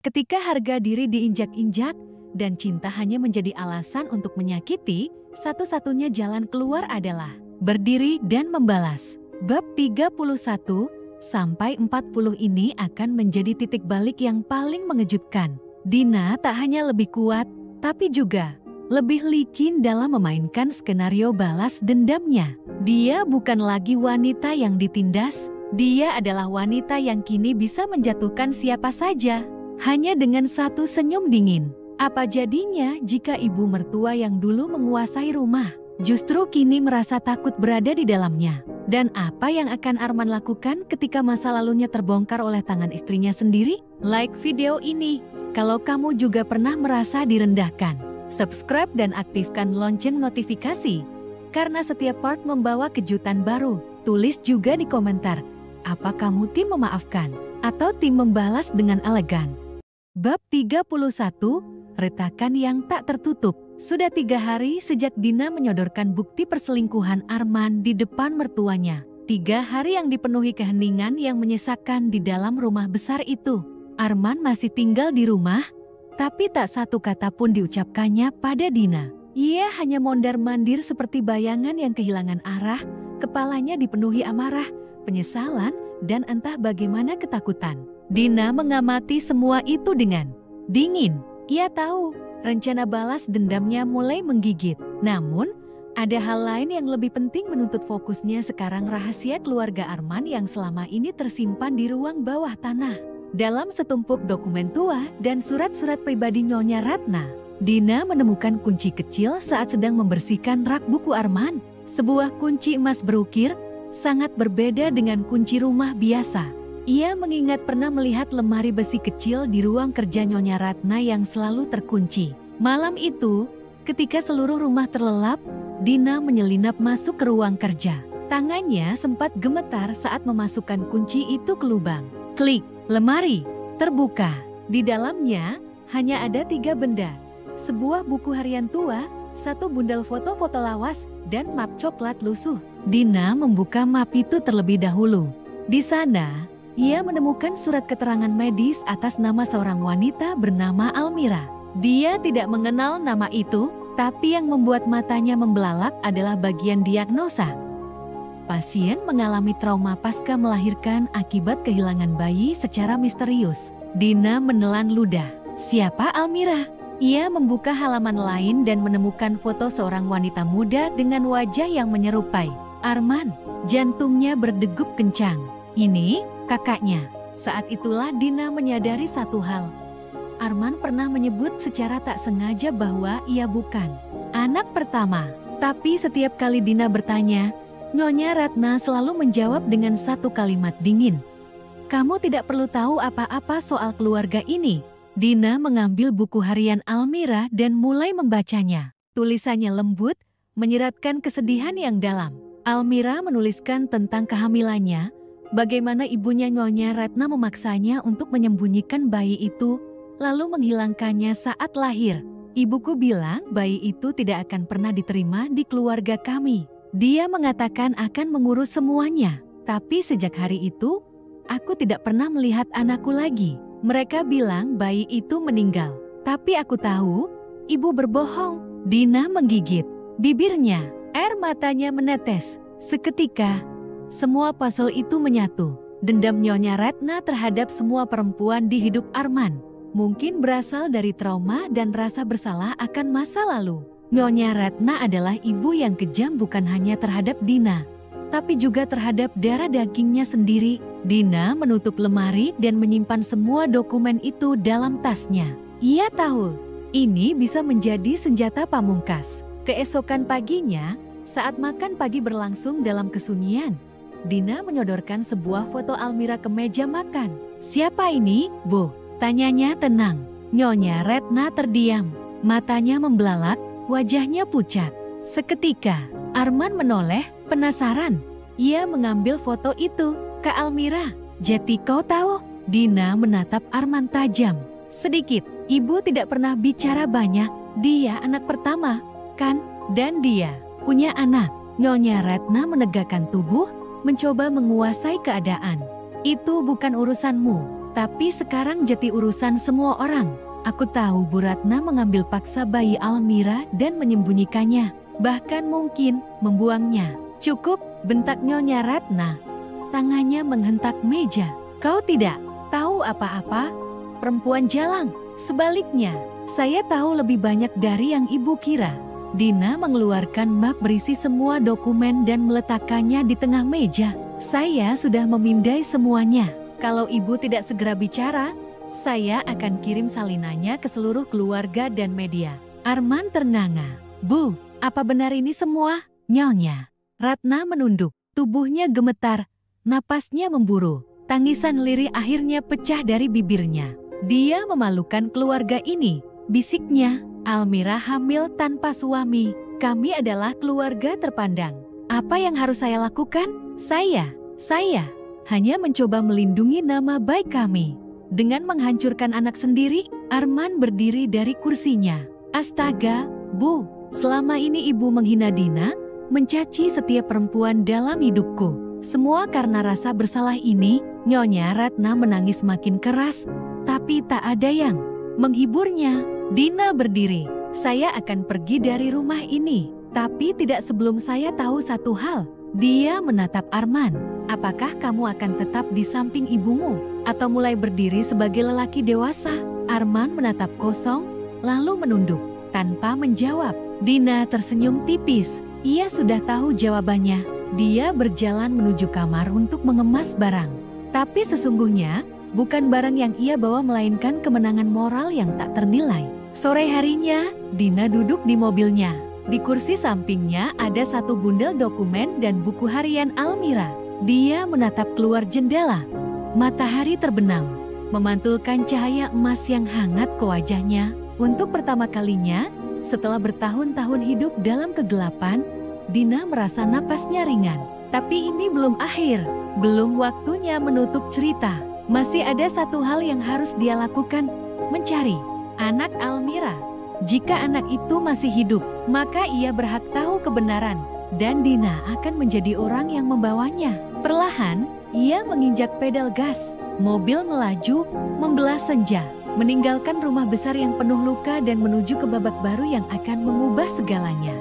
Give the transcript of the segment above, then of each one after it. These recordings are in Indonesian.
Ketika harga diri diinjak-injak dan cinta hanya menjadi alasan untuk menyakiti, satu-satunya jalan keluar adalah berdiri dan membalas. Bab 31 sampai 40 ini akan menjadi titik balik yang paling mengejutkan. Dina tak hanya lebih kuat, tapi juga lebih licin dalam memainkan skenario balas dendamnya. Dia bukan lagi wanita yang ditindas, dia adalah wanita yang kini bisa menjatuhkan siapa saja, hanya dengan satu senyum dingin. Apa jadinya jika ibu mertua yang dulu menguasai rumah, justru kini merasa takut berada di dalamnya? Dan apa yang akan Arman lakukan ketika masa lalunya terbongkar oleh tangan istrinya sendiri? Like video ini kalau kamu juga pernah merasa direndahkan. Subscribe dan aktifkan lonceng notifikasi, karena setiap part membawa kejutan baru. Tulis juga di komentar, apa kamu tim memaafkan atau tim membalas dengan elegan? Bab 31, retakan yang tak tertutup. Sudah 3 hari sejak Dina menyodorkan bukti perselingkuhan Arman di depan mertuanya. 3 hari yang dipenuhi keheningan yang menyesakkan di dalam rumah besar itu. Arman masih tinggal di rumah, tapi tak satu kata pun diucapkannya pada Dina. Ia hanya mondar-mandir seperti bayangan yang kehilangan arah, kepalanya dipenuhi amarah, penyesalan, dan entah bagaimana ketakutan. Dina mengamati semua itu dengan dingin. Ia tahu rencana balas dendamnya mulai menggigit. Namun, ada hal lain yang lebih penting menuntut fokusnya sekarang, rahasia keluarga Arman yang selama ini tersimpan di ruang bawah tanah. Dalam setumpuk dokumen tua dan surat-surat pribadi Nyonya Ratna, Dina menemukan kunci kecil saat sedang membersihkan rak buku Arman. Sebuah kunci emas berukir, sangat berbeda dengan kunci rumah biasa. Ia mengingat pernah melihat lemari besi kecil di ruang kerja Nyonya Ratna yang selalu terkunci. Malam itu, ketika seluruh rumah terlelap, Dina menyelinap masuk ke ruang kerja. Tangannya sempat gemetar saat memasukkan kunci itu ke lubang. Klik, lemari terbuka. Di dalamnya hanya ada 3 benda. Sebuah buku harian tua, 1 bundel foto-foto lawas, dan map coklat lusuh. Dina membuka map itu terlebih dahulu. Di sana, ia menemukan surat keterangan medis atas nama seorang wanita bernama Almira. Dia tidak mengenal nama itu, tapi yang membuat matanya membelalak adalah bagian diagnosa. Pasien mengalami trauma pasca melahirkan akibat kehilangan bayi secara misterius. Dina menelan ludah. Siapa Almira? Ia membuka halaman lain dan menemukan foto seorang wanita muda dengan wajah yang menyerupai Arman. Jantungnya berdegup kencang. Ini kakaknya. Saat itulah Dina menyadari satu hal. Arman pernah menyebut secara tak sengaja bahwa ia bukan anak pertama. Tapi setiap kali Dina bertanya, Nyonya Ratna selalu menjawab dengan satu kalimat dingin. Kamu tidak perlu tahu apa-apa soal keluarga ini. Dina mengambil buku harian Almira dan mulai membacanya. Tulisannya lembut, menyeratkan kesedihan yang dalam. Almira menuliskan tentang kehamilannya, bagaimana ibunya Nyonya Ratna memaksanya untuk menyembunyikan bayi itu, lalu menghilangkannya saat lahir. Ibuku bilang bayi itu tidak akan pernah diterima di keluarga kami. Dia mengatakan akan mengurus semuanya. Tapi sejak hari itu, aku tidak pernah melihat anakku lagi. Mereka bilang bayi itu meninggal. Tapi aku tahu, ibu berbohong. Dina menggigit bibirnya. Air matanya menetes. Seketika, semua puzzle itu menyatu. Dendam Nyonya Ratna terhadap semua perempuan di hidup Arman mungkin berasal dari trauma dan rasa bersalah akan masa lalu. Nyonya Ratna adalah ibu yang kejam bukan hanya terhadap Dina, tapi juga terhadap darah dagingnya sendiri. Dina menutup lemari dan menyimpan semua dokumen itu dalam tasnya. Ia tahu, ini bisa menjadi senjata pamungkas. Keesokan paginya, saat makan pagi berlangsung dalam kesunyian, Dina menyodorkan sebuah foto Almira ke meja makan. Siapa ini, Bu? Tanyanya tenang. Nyonya Ratna terdiam, matanya membelalak, wajahnya pucat. Seketika, Arman menoleh, penasaran. Ia mengambil foto itu. Kak Almira, jadi kau tahu? Dina menatap Arman tajam. Sedikit, ibu tidak pernah bicara banyak. Dia anak pertama, kan? Dan dia punya anak. Nyonya Ratna menegakkan tubuh, mencoba menguasai keadaan. Itu bukan urusanmu. Tapi sekarang jadi urusan semua orang. Aku tahu Bu Ratna mengambil paksa bayi Almira dan menyembunyikannya. Bahkan mungkin membuangnya. Cukup, bentak Nyonya Ratna. Tangannya menghentak meja. Kau tidak tahu apa-apa? Perempuan jalang. Sebaliknya, saya tahu lebih banyak dari yang ibu kira. Dina mengeluarkan map berisi semua dokumen dan meletakkannya di tengah meja. Saya sudah memindai semuanya. Kalau ibu tidak segera bicara, saya akan kirim salinannya ke seluruh keluarga dan media. Arman ternganga. Bu, apa benar ini semua? Nyonya Ratna menunduk. Tubuhnya gemetar, napasnya memburu. Tangisan lirih akhirnya pecah dari bibirnya. Dia memalukan keluarga ini, bisiknya. Almira hamil tanpa suami. Kami adalah keluarga terpandang. Apa yang harus saya lakukan? Saya hanya mencoba melindungi nama baik kami. Dengan menghancurkan anak sendiri, Arman berdiri dari kursinya. Astaga, Bu, selama ini ibu menghina Dina, mencaci setiap perempuan dalam hidupku. Semua karena rasa bersalah ini. Nyonya Ratna menangis makin keras, tapi tak ada yang menghiburnya. Dina berdiri. Saya akan pergi dari rumah ini, tapi tidak sebelum saya tahu satu hal. Dia menatap Arman. Apakah kamu akan tetap di samping ibumu, atau mulai berdiri sebagai lelaki dewasa? Arman menatap kosong, lalu menunduk, tanpa menjawab. Dina tersenyum tipis. Ia sudah tahu jawabannya. Dia berjalan menuju kamar untuk mengemas barang. Tapi sesungguhnya, bukan barang yang ia bawa melainkan kemenangan moral yang tak ternilai. Sore harinya, Dina duduk di mobilnya. Di kursi sampingnya ada satu bundel dokumen dan buku harian Almira. Dia menatap keluar jendela. Matahari terbenam, memantulkan cahaya emas yang hangat ke wajahnya. Untuk pertama kalinya, setelah bertahun-tahun hidup dalam kegelapan, Dina merasa napasnya ringan. Tapi ini belum akhir, belum waktunya menutup cerita. Masih ada satu hal yang harus dia lakukan, mencari anak Almira. Jika anak itu masih hidup, maka ia berhak tahu kebenaran, dan Dina akan menjadi orang yang membawanya. Perlahan, ia menginjak pedal gas. Mobil melaju, membelah senja, meninggalkan rumah besar yang penuh luka dan menuju ke babak baru yang akan mengubah segalanya.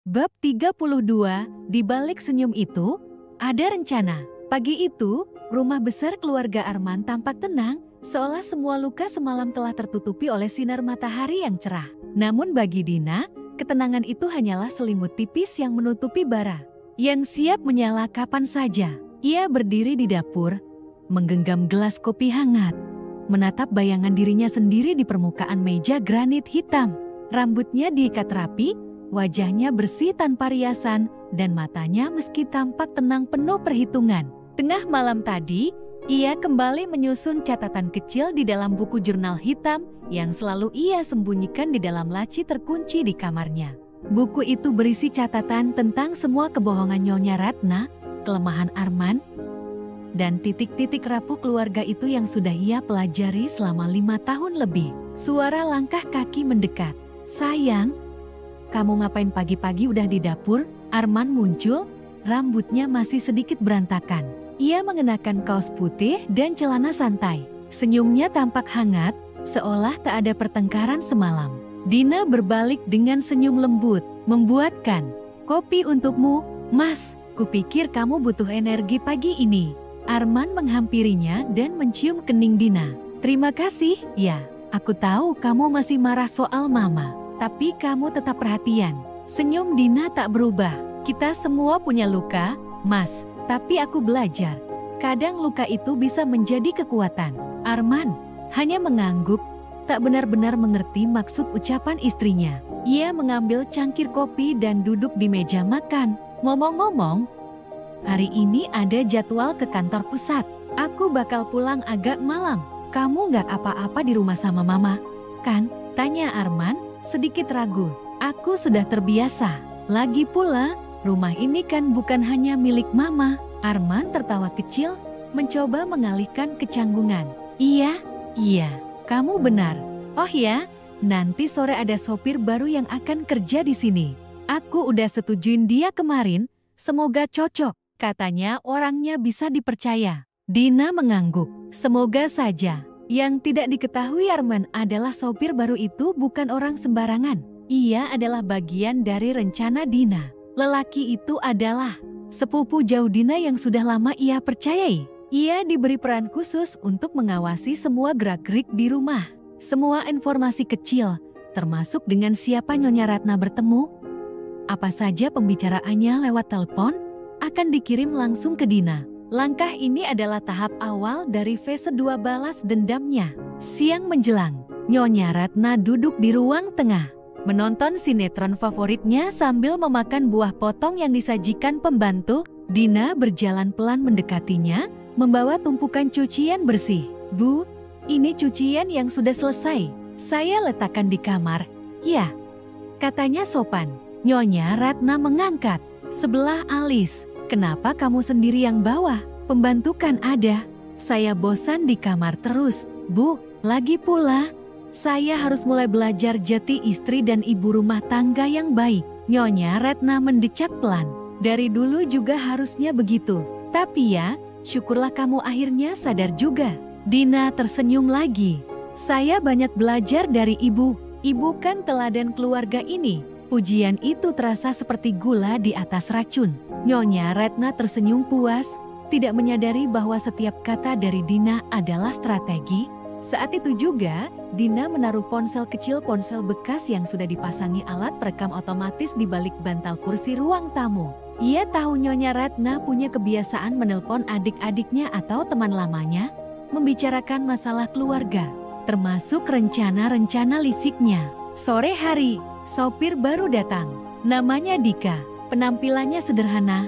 Bab 32, di balik senyum itu, ada rencana. Pagi itu, rumah besar keluarga Arman tampak tenang, seolah semua luka semalam telah tertutupi oleh sinar matahari yang cerah. Namun bagi Dina, ketenangan itu hanyalah selimut tipis yang menutupi bara, yang siap menyala kapan saja. Ia berdiri di dapur, menggenggam gelas kopi hangat, menatap bayangan dirinya sendiri di permukaan meja granit hitam. Rambutnya diikat rapi, wajahnya bersih tanpa riasan, dan matanya meski tampak tenang penuh perhitungan. Tengah malam tadi, ia kembali menyusun catatan kecil di dalam buku jurnal hitam yang selalu ia sembunyikan di dalam laci terkunci di kamarnya. Buku itu berisi catatan tentang semua kebohongan Nyonya Ratna, kelemahan Arman, dan titik-titik rapuh keluarga itu yang sudah ia pelajari selama 5 tahun lebih. Suara langkah kaki mendekat. Sayang, kamu ngapain pagi-pagi udah di dapur? Arman muncul, rambutnya masih sedikit berantakan. Ia mengenakan kaos putih dan celana santai. Senyumnya tampak hangat, seolah tak ada pertengkaran semalam. Dina berbalik dengan senyum lembut, membuatkan kopi untukmu, Mas. Kupikir kamu butuh energi pagi ini. Arman menghampirinya dan mencium kening Dina. Terima kasih, ya. Aku tahu kamu masih marah soal mama, tapi kamu tetap perhatian. Senyum Dina tak berubah. Kita semua punya luka, Mas. Tapi aku belajar, kadang luka itu bisa menjadi kekuatan. Arman hanya mengangguk, tak benar-benar mengerti maksud ucapan istrinya. Ia mengambil cangkir kopi dan duduk di meja makan. Ngomong-ngomong, hari ini ada jadwal ke kantor pusat. Aku bakal pulang agak malam. Kamu nggak apa-apa di rumah sama mama, kan? Tanya Arman, sedikit ragu. Aku sudah terbiasa. Lagi pula, rumah ini kan bukan hanya milik mama. Arman tertawa kecil, mencoba mengalihkan kecanggungan. Iya, kamu benar. Oh ya, nanti sore ada sopir baru yang akan kerja di sini. Aku udah setujuin dia kemarin, semoga cocok. Katanya orangnya bisa dipercaya. Dina mengangguk. Semoga saja. Yang tidak diketahui Arman adalah sopir baru itu bukan orang sembarangan. Ia adalah bagian dari rencana Dina. Lelaki itu adalah sepupu jauh Dina yang sudah lama ia percayai. Ia diberi peran khusus untuk mengawasi semua gerak-gerik di rumah. Semua informasi kecil, termasuk dengan siapa Nyonya Ratna bertemu, apa saja pembicaraannya lewat telepon, akan dikirim langsung ke Dina. Langkah ini adalah tahap awal dari fase 2 balas dendamnya. Siang menjelang, Nyonya Ratna duduk di ruang tengah, menonton sinetron favoritnya sambil memakan buah potong yang disajikan pembantu. Dina berjalan pelan mendekatinya, membawa tumpukan cucian bersih. Bu, ini cucian yang sudah selesai. Saya letakkan di kamar. Ya, katanya sopan. Nyonya Ratna mengangkat sebelah alis. Kenapa kamu sendiri yang bawa? Pembantu kan ada. Saya bosan di kamar terus, Bu. Lagi pula, saya harus mulai belajar jati istri dan ibu rumah tangga yang baik. Nyonya Ratna mendecak pelan. Dari dulu juga harusnya begitu. Tapi ya, syukurlah kamu akhirnya sadar juga. Dina tersenyum lagi. Saya banyak belajar dari ibu. Ibu kan teladan keluarga ini. Pujian itu terasa seperti gula di atas racun. Nyonya Ratna tersenyum puas, tidak menyadari bahwa setiap kata dari Dina adalah strategi. Saat itu juga, Dina menaruh ponsel kecil ponsel bekas yang sudah dipasangi alat perekam otomatis di balik bantal kursi ruang tamu. Ia tahu Nyonya Ratna punya kebiasaan menelpon adik-adiknya atau teman lamanya, membicarakan masalah keluarga, termasuk rencana-rencana lisiknya. Sore hari, sopir baru datang. Namanya Dika. Penampilannya sederhana,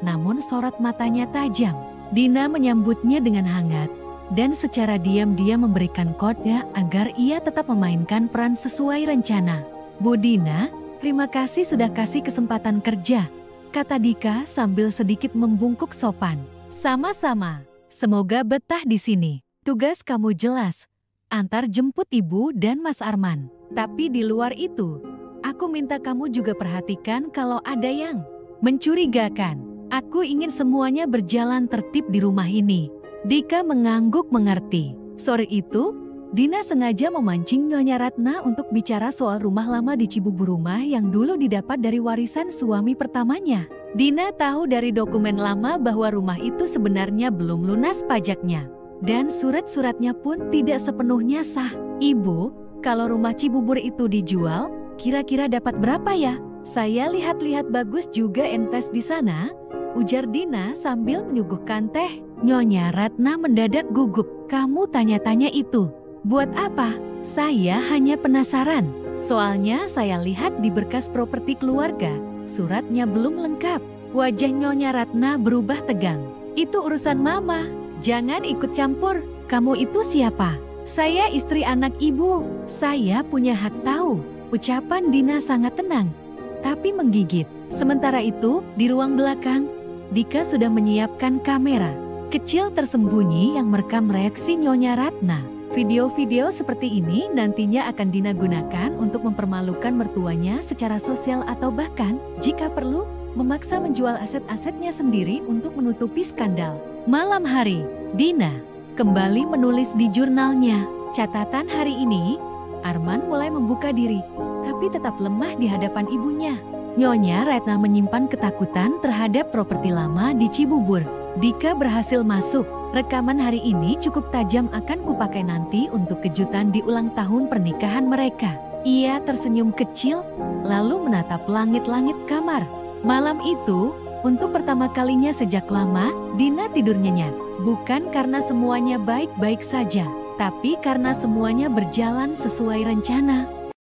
namun sorot matanya tajam. Dina menyambutnya dengan hangat, dan secara diam-diam memberikan kode agar ia tetap memainkan peran sesuai rencana. Bu Dina, terima kasih sudah kasih kesempatan kerja, kata Dika sambil sedikit membungkuk sopan. Sama-sama, semoga betah di sini. Tugas kamu jelas, antar jemput ibu dan Mas Arman. Tapi di luar itu, aku minta kamu juga perhatikan kalau ada yang mencurigakan. Aku ingin semuanya berjalan tertib di rumah ini. Dika mengangguk mengerti. Sore itu, Dina sengaja memancing Nyonya Ratna untuk bicara soal rumah lama di Cibubur, rumah yang dulu didapat dari warisan suami pertamanya. Dina tahu dari dokumen lama bahwa rumah itu sebenarnya belum lunas pajaknya. Dan surat-suratnya pun tidak sepenuhnya sah. Ibu, kalau rumah Cibubur itu dijual, kira-kira dapat berapa ya? Saya lihat-lihat bagus juga invest di sana, ujar Dina sambil menyuguhkan teh. Nyonya Ratna mendadak gugup. Kamu tanya-tanya itu, buat apa? Saya hanya penasaran. Soalnya saya lihat di berkas properti keluarga, suratnya belum lengkap. Wajah Nyonya Ratna berubah tegang. Itu urusan mama, jangan ikut campur. Kamu itu siapa? Saya istri anak ibu. Saya punya hak tahu. Ucapan Dina sangat tenang, tapi menggigit. Sementara itu, di ruang belakang, Dika sudah menyiapkan kamera kecil tersembunyi yang merekam reaksi Nyonya Ratna. Video-video seperti ini nantinya akan Dina gunakan untuk mempermalukan mertuanya secara sosial atau bahkan, jika perlu, memaksa menjual aset-asetnya sendiri untuk menutupi skandal. Malam hari, Dina kembali menulis di jurnalnya. Catatan hari ini, Arman mulai membuka diri, tapi tetap lemah di hadapan ibunya. Nyonya Ratna menyimpan ketakutan terhadap properti lama di Cibubur. Dika berhasil masuk. Rekaman hari ini cukup tajam, akan kupakai nanti untuk kejutan di ulang tahun pernikahan mereka. Ia tersenyum kecil, lalu menatap langit-langit kamar. Malam itu, untuk pertama kalinya sejak lama, Dina tidur nyenyak. Bukan karena semuanya baik-baik saja, tapi karena semuanya berjalan sesuai rencana.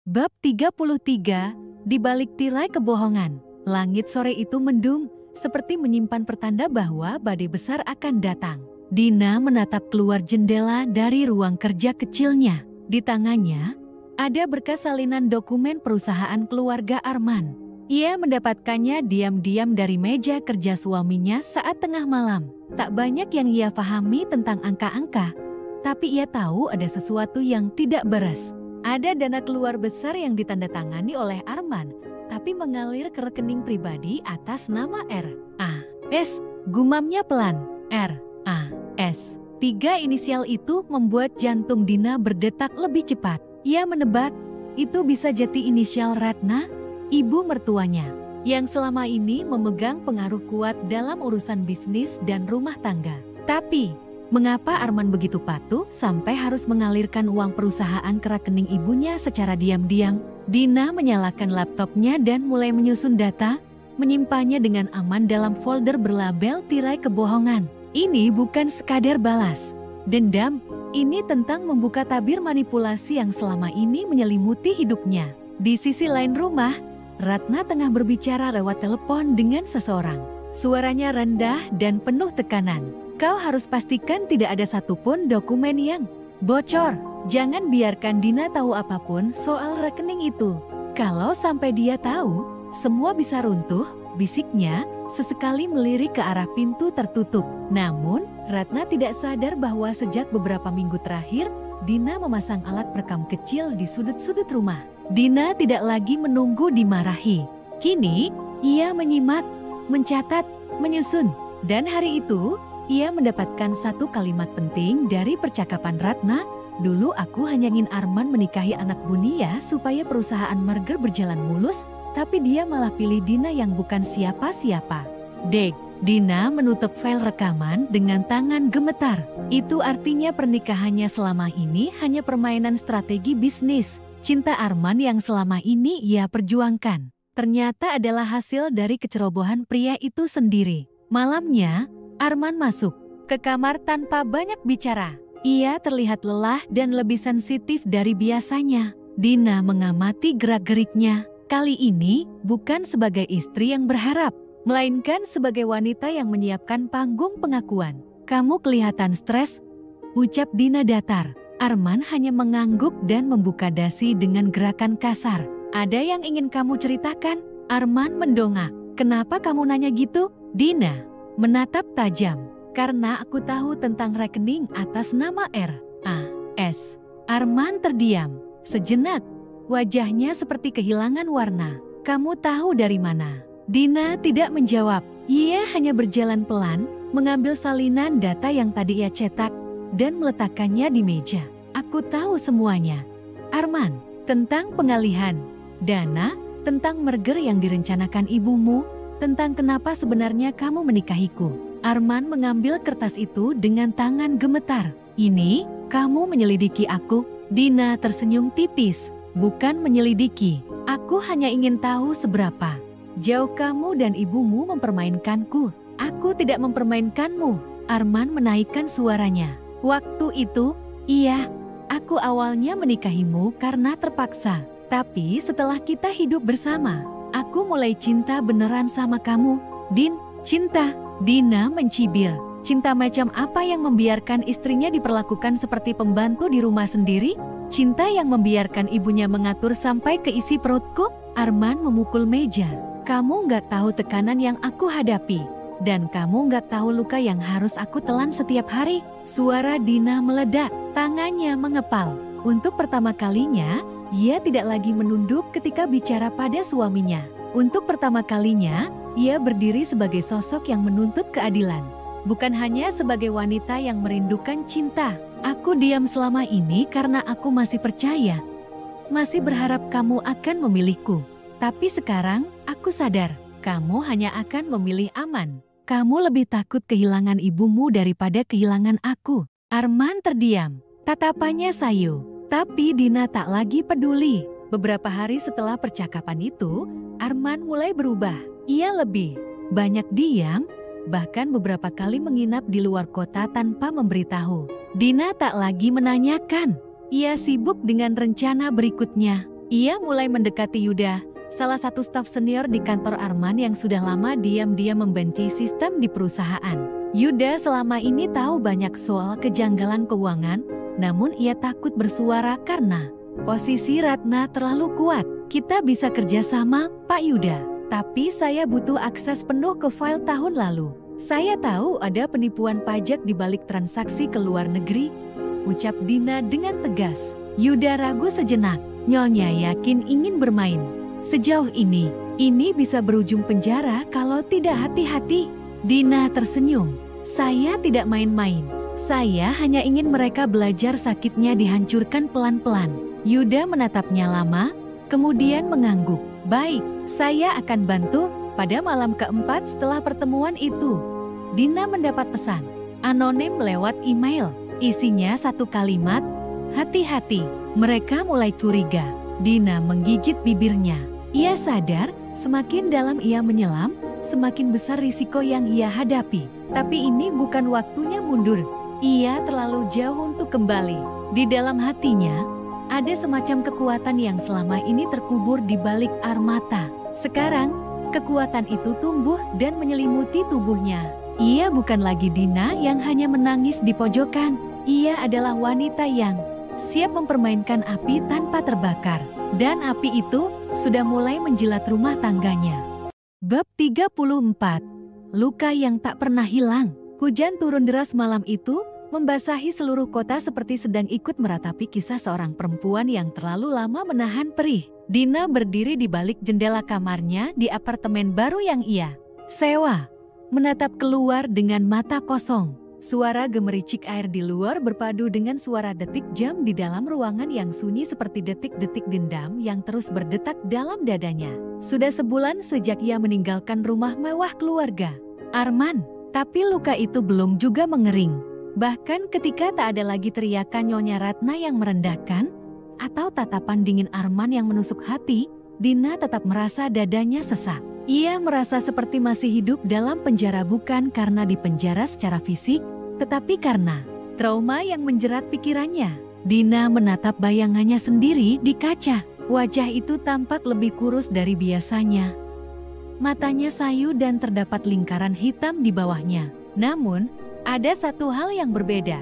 Bab 33, di balik tirai kebohongan. Langit sore itu mendung, seperti menyimpan pertanda bahwa badai besar akan datang. Dina menatap keluar jendela dari ruang kerja kecilnya. Di tangannya, ada berkas salinan dokumen perusahaan keluarga Arman. Ia mendapatkannya diam-diam dari meja kerja suaminya saat tengah malam. Tak banyak yang ia pahami tentang angka-angka, tapi ia tahu ada sesuatu yang tidak beres. Ada dana keluar besar yang ditandatangani oleh Arman, tapi mengalir ke rekening pribadi atas nama R.A.S. Gumamnya pelan. R.A. S. 3 inisial itu membuat jantung Dina berdetak lebih cepat. Ia menebak, itu bisa jadi inisial Ratna, ibu mertuanya, yang selama ini memegang pengaruh kuat dalam urusan bisnis dan rumah tangga. Tapi, mengapa Arman begitu patuh sampai harus mengalirkan uang perusahaan ke rekening ibunya secara diam-diam? Dina menyalakan laptopnya dan mulai menyusun data, menyimpannya dengan aman dalam folder berlabel tirai kebohongan. Ini bukan sekadar balas dendam, ini tentang membuka tabir manipulasi yang selama ini menyelimuti hidupnya. Di sisi lain rumah, Ratna tengah berbicara lewat telepon dengan seseorang. Suaranya rendah dan penuh tekanan. Kau harus pastikan tidak ada satupun dokumen yang bocor. Jangan biarkan Dina tahu apapun soal rekening itu. Kalau sampai dia tahu, semua bisa runtuh, bisiknya, sesekali melirik ke arah pintu tertutup. Namun, Ratna tidak sadar bahwa sejak beberapa minggu terakhir, Dina memasang alat perekam kecil di sudut-sudut rumah. Dina tidak lagi menunggu dimarahi. Kini, ia menyimak, mencatat, menyusun. Dan hari itu, ia mendapatkan satu kalimat penting dari percakapan Ratna. Dulu aku hanya ingin Arman menikahi anak Bunia supaya perusahaan merger berjalan mulus, tapi dia malah pilih Dina yang bukan siapa-siapa. Dek, Dina menutup file rekaman dengan tangan gemetar. Itu artinya pernikahannya selama ini hanya permainan strategi bisnis. Cinta Arman yang selama ini ia perjuangkan ternyata adalah hasil dari kecerobohan pria itu sendiri. Malamnya, Arman masuk ke kamar tanpa banyak bicara. Ia terlihat lelah dan lebih sensitif dari biasanya. Dina mengamati gerak-geriknya. Kali ini bukan sebagai istri yang berharap, melainkan sebagai wanita yang menyiapkan panggung pengakuan. Kamu kelihatan stres, ucap Dina datar. Arman hanya mengangguk dan membuka dasi dengan gerakan kasar. Ada yang ingin kamu ceritakan? Arman mendongak. Kenapa kamu nanya gitu? Dina menatap tajam. Karena aku tahu tentang rekening atas nama R.A.S. Arman terdiam. Sejenak, wajahnya seperti kehilangan warna. Kamu tahu dari mana? Dina tidak menjawab. Ia hanya berjalan pelan, mengambil salinan data yang tadi ia cetak, dan meletakkannya di meja. Aku tahu semuanya. Arman, tentang pengalihan dana, tentang merger yang direncanakan ibumu, tentang kenapa sebenarnya kamu menikahiku. Arman mengambil kertas itu dengan tangan gemetar. Ini, kamu menyelidiki aku? Dina tersenyum tipis. Bukan menyelidiki. Aku hanya ingin tahu seberapa jauh kamu dan ibumu mempermainkanku. Aku tidak mempermainkanmu. Arman menaikkan suaranya. Waktu itu, iya, aku awalnya menikahimu karena terpaksa. Tapi setelah kita hidup bersama, aku mulai cinta beneran sama kamu. Din, cinta. Dina mencibir. Cinta macam apa yang membiarkan istrinya diperlakukan seperti pembantu di rumah sendiri? Cinta yang membiarkan ibunya mengatur sampai ke isi perutku? Arman memukul meja. Kamu nggak tahu tekanan yang aku hadapi. Dan kamu nggak tahu luka yang harus aku telan setiap hari. Suara Dina meledak, tangannya mengepal. Untuk pertama kalinya, ia tidak lagi menunduk ketika bicara pada suaminya. Untuk pertama kalinya, ia berdiri sebagai sosok yang menuntut keadilan. Bukan hanya sebagai wanita yang merindukan cinta. Aku diam selama ini karena aku masih percaya. Masih berharap kamu akan memilihku. Tapi sekarang, aku sadar, kamu hanya akan memilih aman. Kamu lebih takut kehilangan ibumu daripada kehilangan aku. Arman terdiam. Tatapannya sayu. Tapi Dina tak lagi peduli. Beberapa hari setelah percakapan itu, Arman mulai berubah. Ia lebih banyak diam, bahkan beberapa kali menginap di luar kota tanpa memberitahu. Dina tak lagi menanyakan. Ia sibuk dengan rencana berikutnya. Ia mulai mendekati Yuda, salah satu staf senior di kantor Arman yang sudah lama diam-diam membenci sistem di perusahaan. Yuda selama ini tahu banyak soal kejanggalan keuangan, namun ia takut bersuara karena posisi Ratna terlalu kuat. Kita bisa kerjasama, Pak Yuda. Tapi saya butuh akses penuh ke file tahun lalu. Saya tahu ada penipuan pajak di balik transaksi ke luar negeri, ucap Dina dengan tegas. Yuda ragu sejenak. Nyonya yakin ingin bermain. Sejauh ini bisa berujung penjara kalau tidak hati-hati. Dina tersenyum. Saya tidak main-main. Saya hanya ingin mereka belajar sakitnya dihancurkan pelan-pelan. Yuda menatapnya lama, kemudian mengangguk. Baik, saya akan bantu. Pada malam keempat setelah pertemuan itu, Dina mendapat pesan anonim lewat email. Isinya satu kalimat, hati-hati. Mereka mulai curiga. Dina menggigit bibirnya. Ia sadar, semakin dalam ia menyelam, semakin besar risiko yang ia hadapi. Tapi ini bukan waktunya mundur. Ia terlalu jauh untuk kembali. Di dalam hatinya, ada semacam kekuatan yang selama ini terkubur di balik air mata. Sekarang, kekuatan itu tumbuh dan menyelimuti tubuhnya. Ia bukan lagi Dina yang hanya menangis di pojokan. Ia adalah wanita yang siap mempermainkan api tanpa terbakar. Dan api itu sudah mulai menjilat rumah tangganya. Bab 34. Luka yang tak pernah hilang. Hujan turun deras malam itu, membasahi seluruh kota seperti sedang ikut meratapi kisah seorang perempuan yang terlalu lama menahan perih. Dina berdiri di balik jendela kamarnya di apartemen baru yang ia sewa, menatap keluar dengan mata kosong. Suara gemericik air di luar berpadu dengan suara detik jam di dalam ruangan yang sunyi seperti detik-detik dendam yang terus berdetak dalam dadanya. Sudah sebulan sejak ia meninggalkan rumah mewah keluarga Arman, tapi luka itu belum juga mengering. Bahkan ketika tak ada lagi teriakan Nyonya Ratna yang merendahkan, atau tatapan dingin Arman yang menusuk hati, Dina tetap merasa dadanya sesak. Ia merasa seperti masih hidup dalam penjara bukan karena dipenjara secara fisik, tetapi karena trauma yang menjerat pikirannya. Dina menatap bayangannya sendiri di kaca. Wajah itu tampak lebih kurus dari biasanya. Matanya sayu dan terdapat lingkaran hitam di bawahnya. Namun, ada satu hal yang berbeda.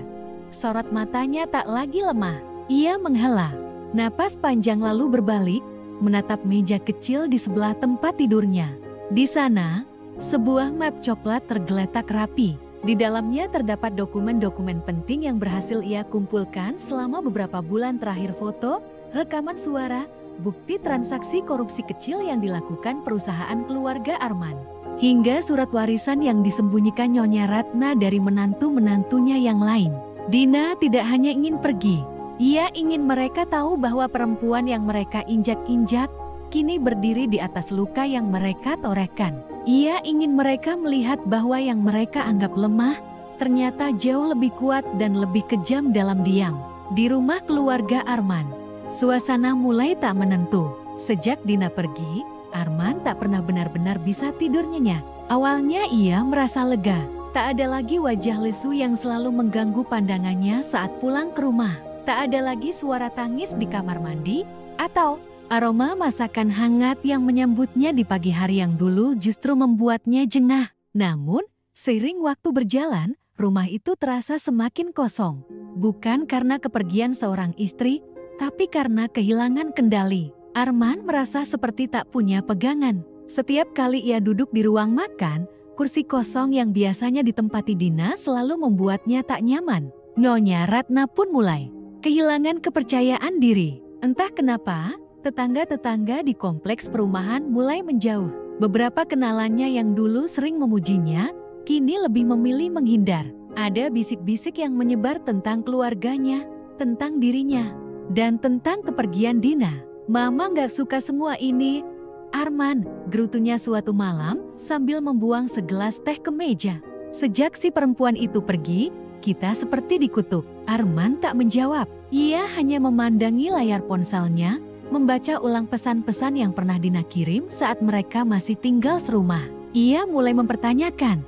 Sorot matanya tak lagi lemah. Ia menghela napas panjang lalu berbalik, menatap meja kecil di sebelah tempat tidurnya. Di sana, sebuah map coklat tergeletak rapi. Di dalamnya terdapat dokumen-dokumen penting yang berhasil ia kumpulkan selama beberapa bulan terakhir: foto, rekaman suara, bukti transaksi korupsi kecil yang dilakukan perusahaan keluarga Arman, hingga surat warisan yang disembunyikan Nyonya Ratna dari menantu-menantunya yang lain. Dina tidak hanya ingin pergi, ia ingin mereka tahu bahwa perempuan yang mereka injak-injak kini berdiri di atas luka yang mereka torehkan. Ia ingin mereka melihat bahwa yang mereka anggap lemah ternyata jauh lebih kuat dan lebih kejam dalam diam. Di rumah keluarga Arman, suasana mulai tak menentu. Sejak Dina pergi, Arman tak pernah benar-benar bisa tidur nyenyak. Awalnya ia merasa lega, tak ada lagi wajah lesu yang selalu mengganggu pandangannya saat pulang ke rumah. Tak ada lagi suara tangis di kamar mandi, atau aroma masakan hangat yang menyambutnya di pagi hari yang dulu justru membuatnya jengah. Namun, seiring waktu berjalan, rumah itu terasa semakin kosong. Bukan karena kepergian seorang istri, tapi karena kehilangan kendali. Arman merasa seperti tak punya pegangan. Setiap kali ia duduk di ruang makan, kursi kosong yang biasanya ditempati Dina selalu membuatnya tak nyaman. Nyonya Ratna pun mulai kehilangan kepercayaan diri. Entah kenapa, tetangga-tetangga di kompleks perumahan mulai menjauh. Beberapa kenalannya yang dulu sering memujinya, kini lebih memilih menghindar. Ada bisik-bisik yang menyebar tentang keluarganya, tentang dirinya, dan tentang kepergian Dina. Mama gak suka semua ini, Arman, gerutunya suatu malam sambil membuang segelas teh ke meja. Sejak si perempuan itu pergi, kita seperti dikutuk. Arman tak menjawab. Ia hanya memandangi layar ponselnya, membaca ulang pesan-pesan yang pernah Dina kirim saat mereka masih tinggal serumah. Ia mulai mempertanyakan,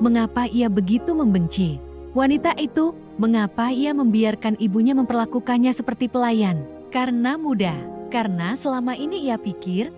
mengapa ia begitu membenci wanita itu, mengapa ia membiarkan ibunya memperlakukannya seperti pelayan. Karena mudah, karena selama ini ia pikir,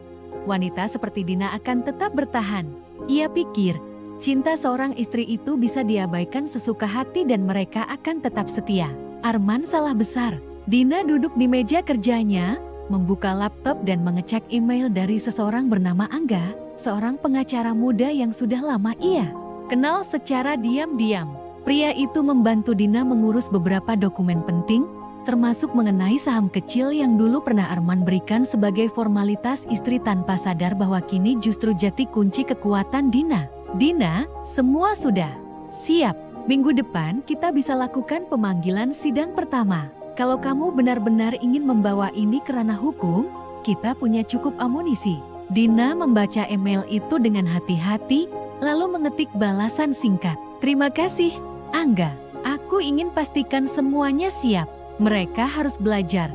wanita seperti Dina akan tetap bertahan. Ia pikir, cinta seorang istri itu bisa diabaikan sesuka hati dan mereka akan tetap setia. Arman salah besar. Dina duduk di meja kerjanya, membuka laptop dan mengecek email dari seseorang bernama Angga, seorang pengacara muda yang sudah lama ia kenal secara diam-diam. Pria itu membantu Dina mengurus beberapa dokumen penting, termasuk mengenai saham kecil yang dulu pernah Arman berikan sebagai formalitas istri tanpa sadar bahwa kini justru jati kunci kekuatan Dina. Dina, semua sudah siap. Minggu depan kita bisa lakukan pemanggilan sidang pertama. Kalau kamu benar-benar ingin membawa ini ke ranah hukum, kita punya cukup amunisi. Dina membaca email itu dengan hati-hati, lalu mengetik balasan singkat. Terima kasih, Angga. Aku ingin pastikan semuanya siap. Mereka harus belajar.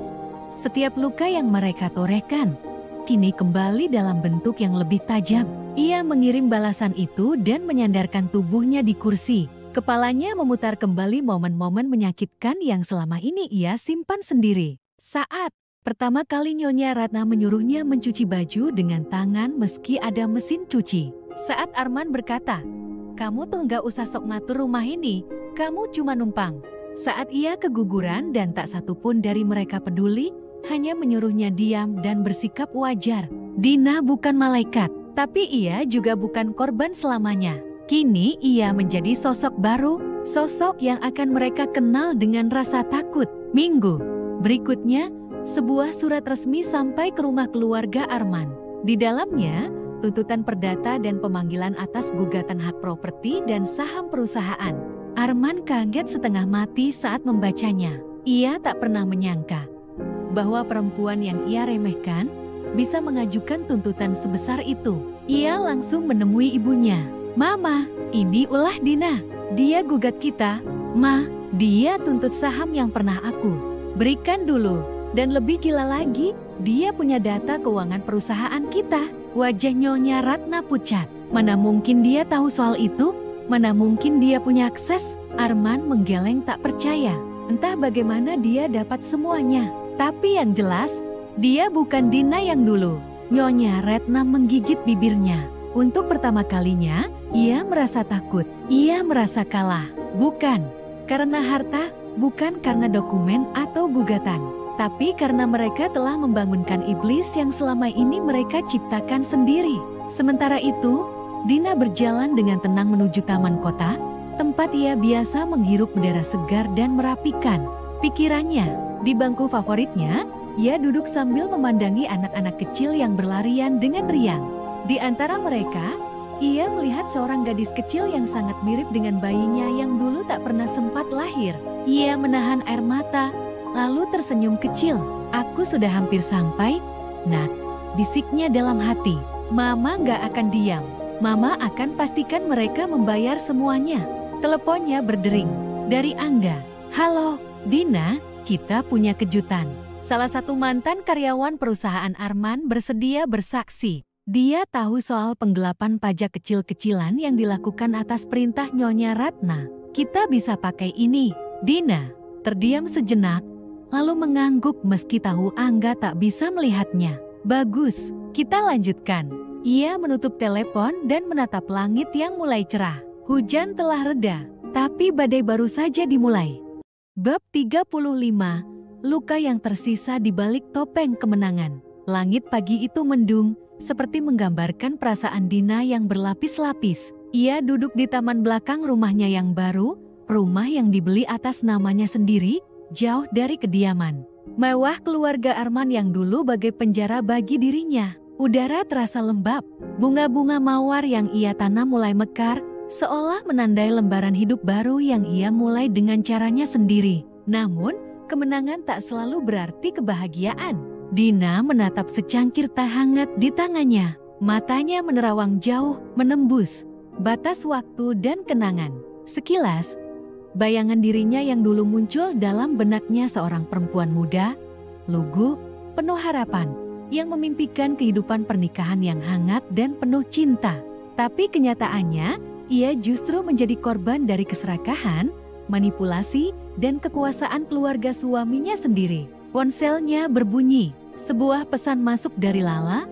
Setiap luka yang mereka torehkan kini kembali dalam bentuk yang lebih tajam. Ia mengirim balasan itu dan menyandarkan tubuhnya di kursi. Kepalanya memutar kembali momen-momen menyakitkan yang selama ini ia simpan sendiri. Saat pertama kali Nyonya Ratna menyuruhnya mencuci baju dengan tangan meski ada mesin cuci. Saat Arman berkata, "Kamu tuh nggak usah sok ngatur rumah ini, kamu cuma numpang." Saat ia keguguran dan tak satupun dari mereka peduli, hanya menyuruhnya diam dan bersikap wajar. Dina bukan malaikat, tapi ia juga bukan korban selamanya. Kini ia menjadi sosok baru, sosok yang akan mereka kenal dengan rasa takut. Minggu berikutnya, sebuah surat resmi sampai ke rumah keluarga Arman. Di dalamnya, tuntutan perdata dan pemanggilan atas gugatan hak properti dan saham perusahaan. Arman kaget setengah mati saat membacanya. Ia tak pernah menyangka bahwa perempuan yang ia remehkan bisa mengajukan tuntutan sebesar itu. Ia langsung menemui ibunya. "Mama, ini ulah Dina. Dia gugat kita. Ma, dia tuntut saham yang pernah aku berikan dulu. Dan lebih gila lagi, dia punya data keuangan perusahaan kita." Wajah Nyonya Ratna pucat. Mana mungkin dia tahu soal itu? Mana mungkin dia punya akses? Arman menggeleng tak percaya. Entah bagaimana dia dapat semuanya. Tapi yang jelas, dia bukan Dina yang dulu. Nyonya Ratna menggigit bibirnya. Untuk pertama kalinya, ia merasa takut. Ia merasa kalah. Bukan karena harta, bukan karena dokumen atau gugatan. Tapi karena mereka telah membangunkan iblis yang selama ini mereka ciptakan sendiri. Sementara itu, Dina berjalan dengan tenang menuju taman kota, tempat ia biasa menghirup udara segar dan merapikan pikirannya. Di bangku favoritnya, ia duduk sambil memandangi anak-anak kecil yang berlarian dengan riang. Di antara mereka, ia melihat seorang gadis kecil yang sangat mirip dengan bayinya yang dulu tak pernah sempat lahir. Ia menahan air mata, lalu tersenyum kecil. "Aku sudah hampir sampai, Nak," bisiknya dalam hati. "Mama gak akan diam. Mama akan pastikan mereka membayar semuanya." Teleponnya berdering. Dari Angga. "Halo, Dina, kita punya kejutan." Salah satu mantan karyawan perusahaan Arman bersedia bersaksi. Dia tahu soal penggelapan pajak kecil-kecilan yang dilakukan atas perintah Nyonya Ratna. "Kita bisa pakai ini." Dina terdiam sejenak, lalu mengangguk meski tahu Angga tak bisa melihatnya. "Bagus, kita lanjutkan." Ia menutup telepon dan menatap langit yang mulai cerah. Hujan telah reda, tapi badai baru saja dimulai. Bab 35, luka yang tersisa di balik topeng kemenangan. Langit pagi itu mendung, seperti menggambarkan perasaan Dina yang berlapis-lapis. Ia duduk di taman belakang rumahnya yang baru, rumah yang dibeli atas namanya sendiri, jauh dari kediaman mewah keluarga Arman yang dulu bagai penjara bagi dirinya. Udara terasa lembab, bunga-bunga mawar yang ia tanam mulai mekar, seolah menandai lembaran hidup baru yang ia mulai dengan caranya sendiri. Namun, kemenangan tak selalu berarti kebahagiaan. Dina menatap secangkir teh hangat di tangannya. Matanya menerawang jauh, menembus batas waktu dan kenangan. Sekilas, bayangan dirinya yang dulu muncul dalam benaknya seorang perempuan muda, lugu, penuh harapan, yang memimpikan kehidupan pernikahan yang hangat dan penuh cinta. Tapi kenyataannya, ia justru menjadi korban dari keserakahan, manipulasi, dan kekuasaan keluarga suaminya sendiri. Ponselnya berbunyi. Sebuah pesan masuk dari Lala,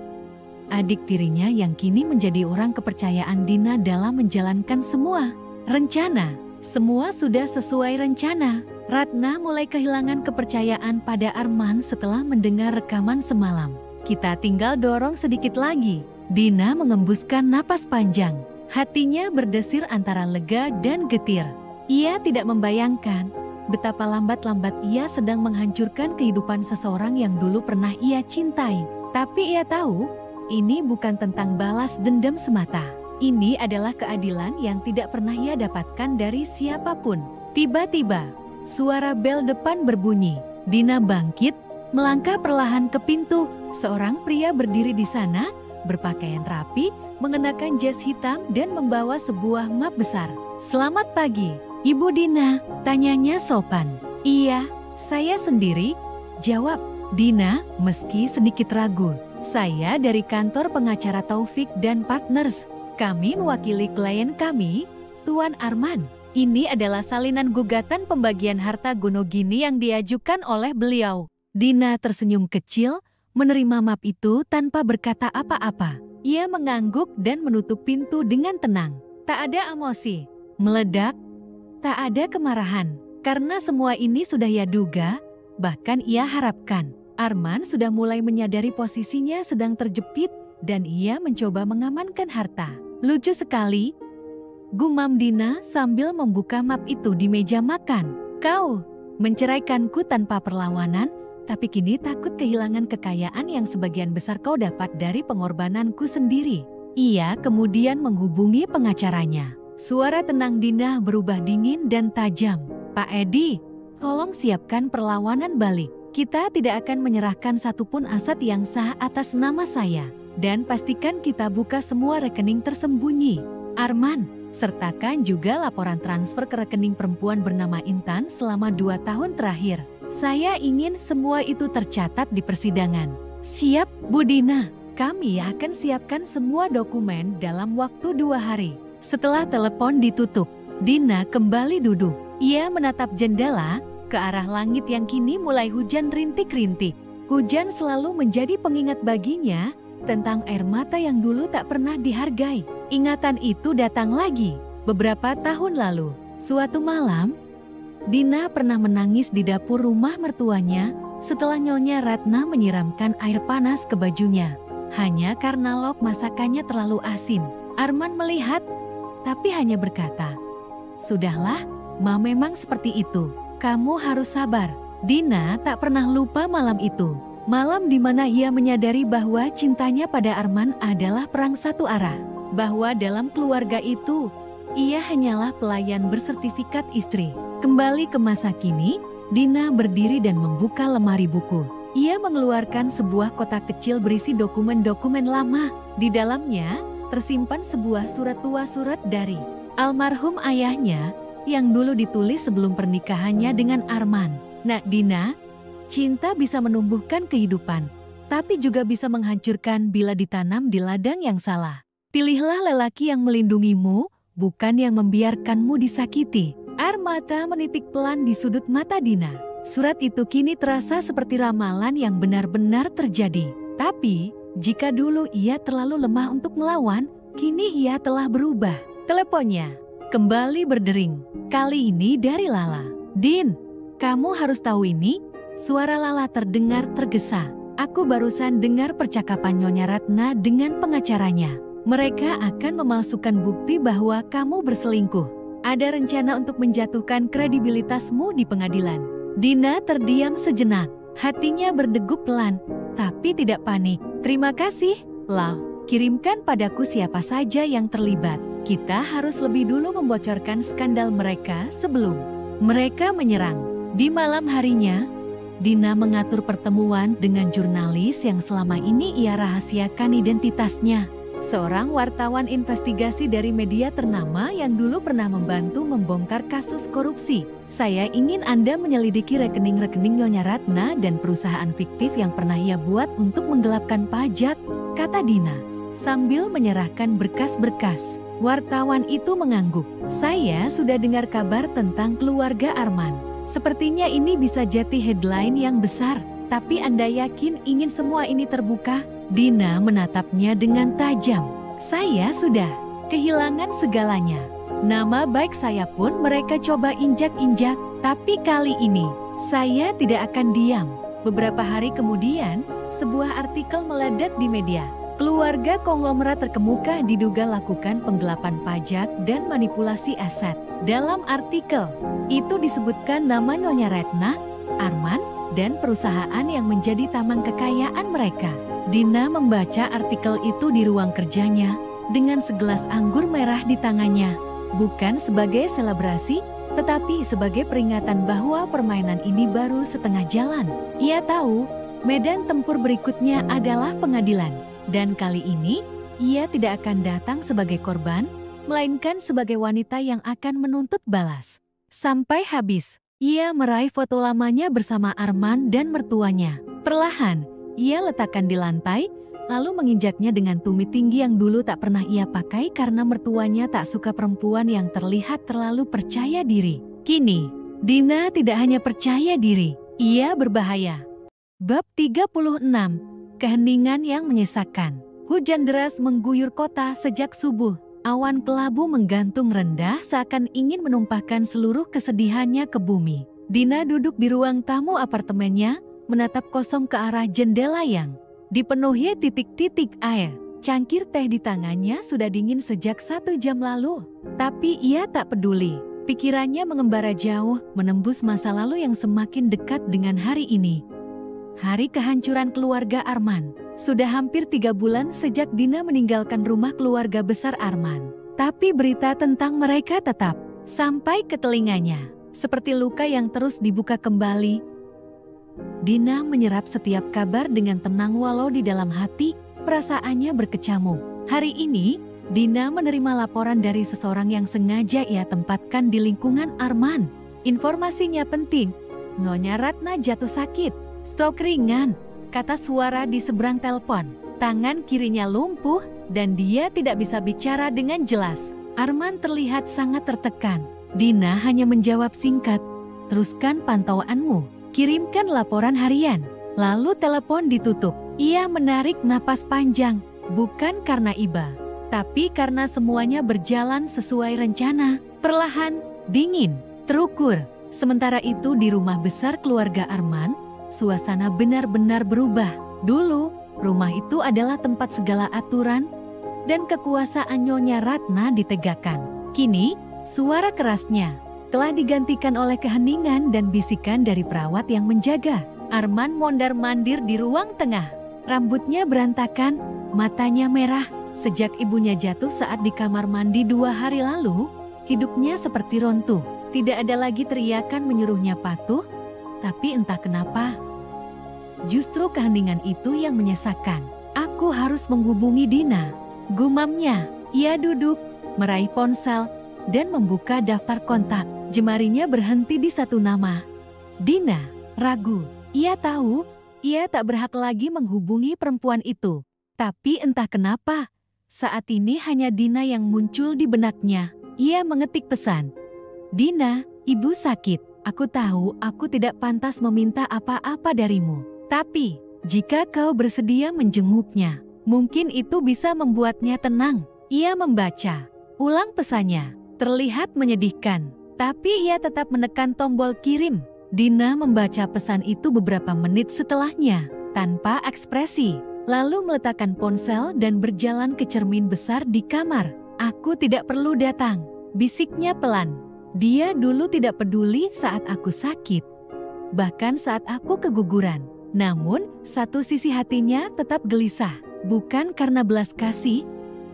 adik tirinya yang kini menjadi orang kepercayaan Dina dalam menjalankan semua rencana. Semua sudah sesuai rencana. Ratna mulai kehilangan kepercayaan pada Arman setelah mendengar rekaman semalam. "Kita tinggal dorong sedikit lagi." Dina mengembuskan napas panjang. Hatinya berdesir antara lega dan getir. Ia tidak membayangkan betapa lambat-lambat ia sedang menghancurkan kehidupan seseorang yang dulu pernah ia cintai. Tapi ia tahu, ini bukan tentang balas dendam semata. Ini adalah keadilan yang tidak pernah ia dapatkan dari siapapun. Tiba-tiba, suara bel depan berbunyi. Dina bangkit, melangkah perlahan ke pintu. Seorang pria berdiri di sana, berpakaian rapi, mengenakan jas hitam dan membawa sebuah map besar. "Selamat pagi, Ibu Dina," tanyanya sopan. "Iya, saya sendiri," jawab Dina meski sedikit ragu. "Saya dari kantor pengacara Taufik dan Partners. Kami mewakili klien kami, Tuan Arman. Ini adalah salinan gugatan pembagian harta Gonogini yang diajukan oleh beliau." Dina tersenyum kecil, menerima map itu tanpa berkata apa-apa. Ia mengangguk dan menutup pintu dengan tenang. Tak ada emosi meledak, tak ada kemarahan. Karena semua ini sudah ia duga, bahkan ia harapkan. Arman sudah mulai menyadari posisinya sedang terjepit dan ia mencoba mengamankan harta. "Lucu sekali," gumam Dina sambil membuka map itu di meja makan. "Kau menceraikanku tanpa perlawanan, tapi kini takut kehilangan kekayaan yang sebagian besar kau dapat dari pengorbananku sendiri." Ia kemudian menghubungi pengacaranya. Suara tenang Dina berubah dingin dan tajam. "Pak Edi, tolong siapkan perlawanan balik. Kita tidak akan menyerahkan satupun aset yang sah atas nama saya. Dan pastikan kita buka semua rekening tersembunyi. Arman, sertakan juga laporan transfer ke rekening perempuan bernama Intan selama 2 tahun terakhir. Saya ingin semua itu tercatat di persidangan." "Siap, Bu Dina. Kami akan siapkan semua dokumen dalam waktu 2 hari." Setelah telepon ditutup, Dina kembali duduk. Ia menatap jendela ke arah langit yang kini mulai hujan rintik-rintik. Hujan selalu menjadi pengingat baginya tentang air mata yang dulu tak pernah dihargai. Ingatan itu datang lagi. Beberapa tahun lalu, suatu malam, Dina pernah menangis di dapur rumah mertuanya setelah Nyonya Ratna menyiramkan air panas ke bajunya. Hanya karena lok masakannya terlalu asin. Arman melihat, tapi hanya berkata, "Sudahlah, Ma, memang seperti itu. Kamu harus sabar." Dina tak pernah lupa malam itu. Malam di mana ia menyadari bahwa cintanya pada Arman adalah perang satu arah. Bahwa dalam keluarga itu, ia hanyalah pelayan bersertifikat istri. Kembali ke masa kini, Dina berdiri dan membuka lemari buku. Ia mengeluarkan sebuah kotak kecil berisi dokumen-dokumen lama. Di dalamnya, tersimpan sebuah surat tua dari almarhum ayahnya yang dulu ditulis sebelum pernikahannya dengan Arman. "Nak Dina, cinta bisa menumbuhkan kehidupan, tapi juga bisa menghancurkan bila ditanam di ladang yang salah. Pilihlah lelaki yang melindungimu, bukan yang membiarkanmu disakiti." Air mata menitik pelan di sudut mata Dina. Surat itu kini terasa seperti ramalan yang benar-benar terjadi. Tapi, jika dulu ia terlalu lemah untuk melawan, kini ia telah berubah. Teleponnya kembali berdering. Kali ini dari Lala. "Din, kamu harus tahu ini." Suara Lala terdengar tergesa. "Aku barusan dengar percakapan Nyonya Ratna dengan pengacaranya. Mereka akan memalsukan bukti bahwa kamu berselingkuh. Ada rencana untuk menjatuhkan kredibilitasmu di pengadilan." Dina terdiam sejenak. Hatinya berdegup pelan, tapi tidak panik. "Terima kasih, Lau. Kirimkan padaku siapa saja yang terlibat. Kita harus lebih dulu membocorkan skandal mereka sebelum mereka menyerang." Di malam harinya, Dina mengatur pertemuan dengan jurnalis yang selama ini ia rahasiakan identitasnya. Seorang wartawan investigasi dari media ternama yang dulu pernah membantu membongkar kasus korupsi. "Saya ingin Anda menyelidiki rekening-rekening Nyonya Ratna dan perusahaan fiktif yang pernah ia buat untuk menggelapkan pajak," kata Dina, sambil menyerahkan berkas-berkas. Wartawan itu mengangguk. "Saya sudah dengar kabar tentang keluarga Arman. Sepertinya ini bisa jadi headline yang besar. Tapi Anda yakin ingin semua ini terbuka?" Dina menatapnya dengan tajam. "Saya sudah kehilangan segalanya. Nama baik saya pun mereka coba injak-injak. Tapi kali ini, saya tidak akan diam." Beberapa hari kemudian, sebuah artikel meledak di media. Keluarga konglomerat terkemuka diduga lakukan penggelapan pajak dan manipulasi aset. Dalam artikel itu disebutkan nama Nyonya Ratna, Arman, dan perusahaan yang menjadi tamang kekayaan mereka. Dina membaca artikel itu di ruang kerjanya, dengan segelas anggur merah di tangannya. Bukan sebagai selebrasi, tetapi sebagai peringatan bahwa permainan ini baru setengah jalan. Ia tahu, medan tempur berikutnya adalah pengadilan. Dan kali ini, ia tidak akan datang sebagai korban, melainkan sebagai wanita yang akan menuntut balas. Sampai habis, ia meraih foto lamanya bersama Arman dan mertuanya. Perlahan, ia letakkan di lantai, lalu menginjaknya dengan tumit tinggi yang dulu tak pernah ia pakai karena mertuanya tak suka perempuan yang terlihat terlalu percaya diri. Kini, Dina tidak hanya percaya diri, ia berbahaya. Bab 36, Keheningan yang Menyesakan. Hujan deras mengguyur kota sejak subuh. Awan kelabu menggantung rendah seakan ingin menumpahkan seluruh kesedihannya ke bumi. Dina duduk di ruang tamu apartemennya, menatap kosong ke arah jendela yang dipenuhi titik-titik air. Cangkir teh di tangannya sudah dingin sejak 1 jam lalu. Tapi ia tak peduli. Pikirannya mengembara jauh, menembus masa lalu yang semakin dekat dengan hari ini. Hari kehancuran keluarga Arman. Sudah hampir 3 bulan sejak Dina meninggalkan rumah keluarga besar Arman. Tapi berita tentang mereka tetap sampai ke telinganya. Seperti luka yang terus dibuka kembali. Dina menyerap setiap kabar dengan tenang walau di dalam hati, perasaannya berkecamuk. Hari ini, Dina menerima laporan dari seseorang yang sengaja ia tempatkan di lingkungan Arman. Informasinya penting. Nyonya Ratna jatuh sakit, stroke ringan, kata suara di seberang telepon. Tangan kirinya lumpuh dan dia tidak bisa bicara dengan jelas. Arman terlihat sangat tertekan. Dina hanya menjawab singkat, "Teruskan pantauanmu, kirimkan laporan harian." Lalu telepon ditutup. Ia menarik napas panjang, bukan karena iba, tapi karena semuanya berjalan sesuai rencana. Perlahan, dingin, terukur. Sementara itu di rumah besar keluarga Arman, suasana benar-benar berubah. Dulu, rumah itu adalah tempat segala aturan dan kekuasaan Nyonya Ratna ditegakkan. Kini, suara kerasnya telah digantikan oleh keheningan dan bisikan dari perawat yang menjaga. Arman mondar-mandir di ruang tengah. Rambutnya berantakan, matanya merah. Sejak ibunya jatuh saat di kamar mandi 2 hari lalu, hidupnya seperti runtuh. Tidak ada lagi teriakan menyuruhnya patuh, tapi entah kenapa, justru keheningan itu yang menyesakan. "Aku harus menghubungi Dina," gumamnya. Ia duduk, meraih ponsel, dan membuka daftar kontak. Jemarinya berhenti di satu nama. Dina. Ragu. Ia tahu, ia tak berhak lagi menghubungi perempuan itu. Tapi entah kenapa, saat ini hanya Dina yang muncul di benaknya. Ia mengetik pesan. "Dina, ibu sakit. Aku tahu aku tidak pantas meminta apa-apa darimu. Tapi, jika kau bersedia menjenguknya, mungkin itu bisa membuatnya tenang." Ia membaca ulang pesannya. Terlihat menyedihkan, tapi ia tetap menekan tombol kirim. Dina membaca pesan itu beberapa menit setelahnya, tanpa ekspresi. Lalu meletakkan ponsel dan berjalan ke cermin besar di kamar. "Aku tidak perlu datang," bisiknya pelan. "Dia dulu tidak peduli saat aku sakit, bahkan saat aku keguguran." Namun, satu sisi hatinya tetap gelisah, bukan karena belas kasih,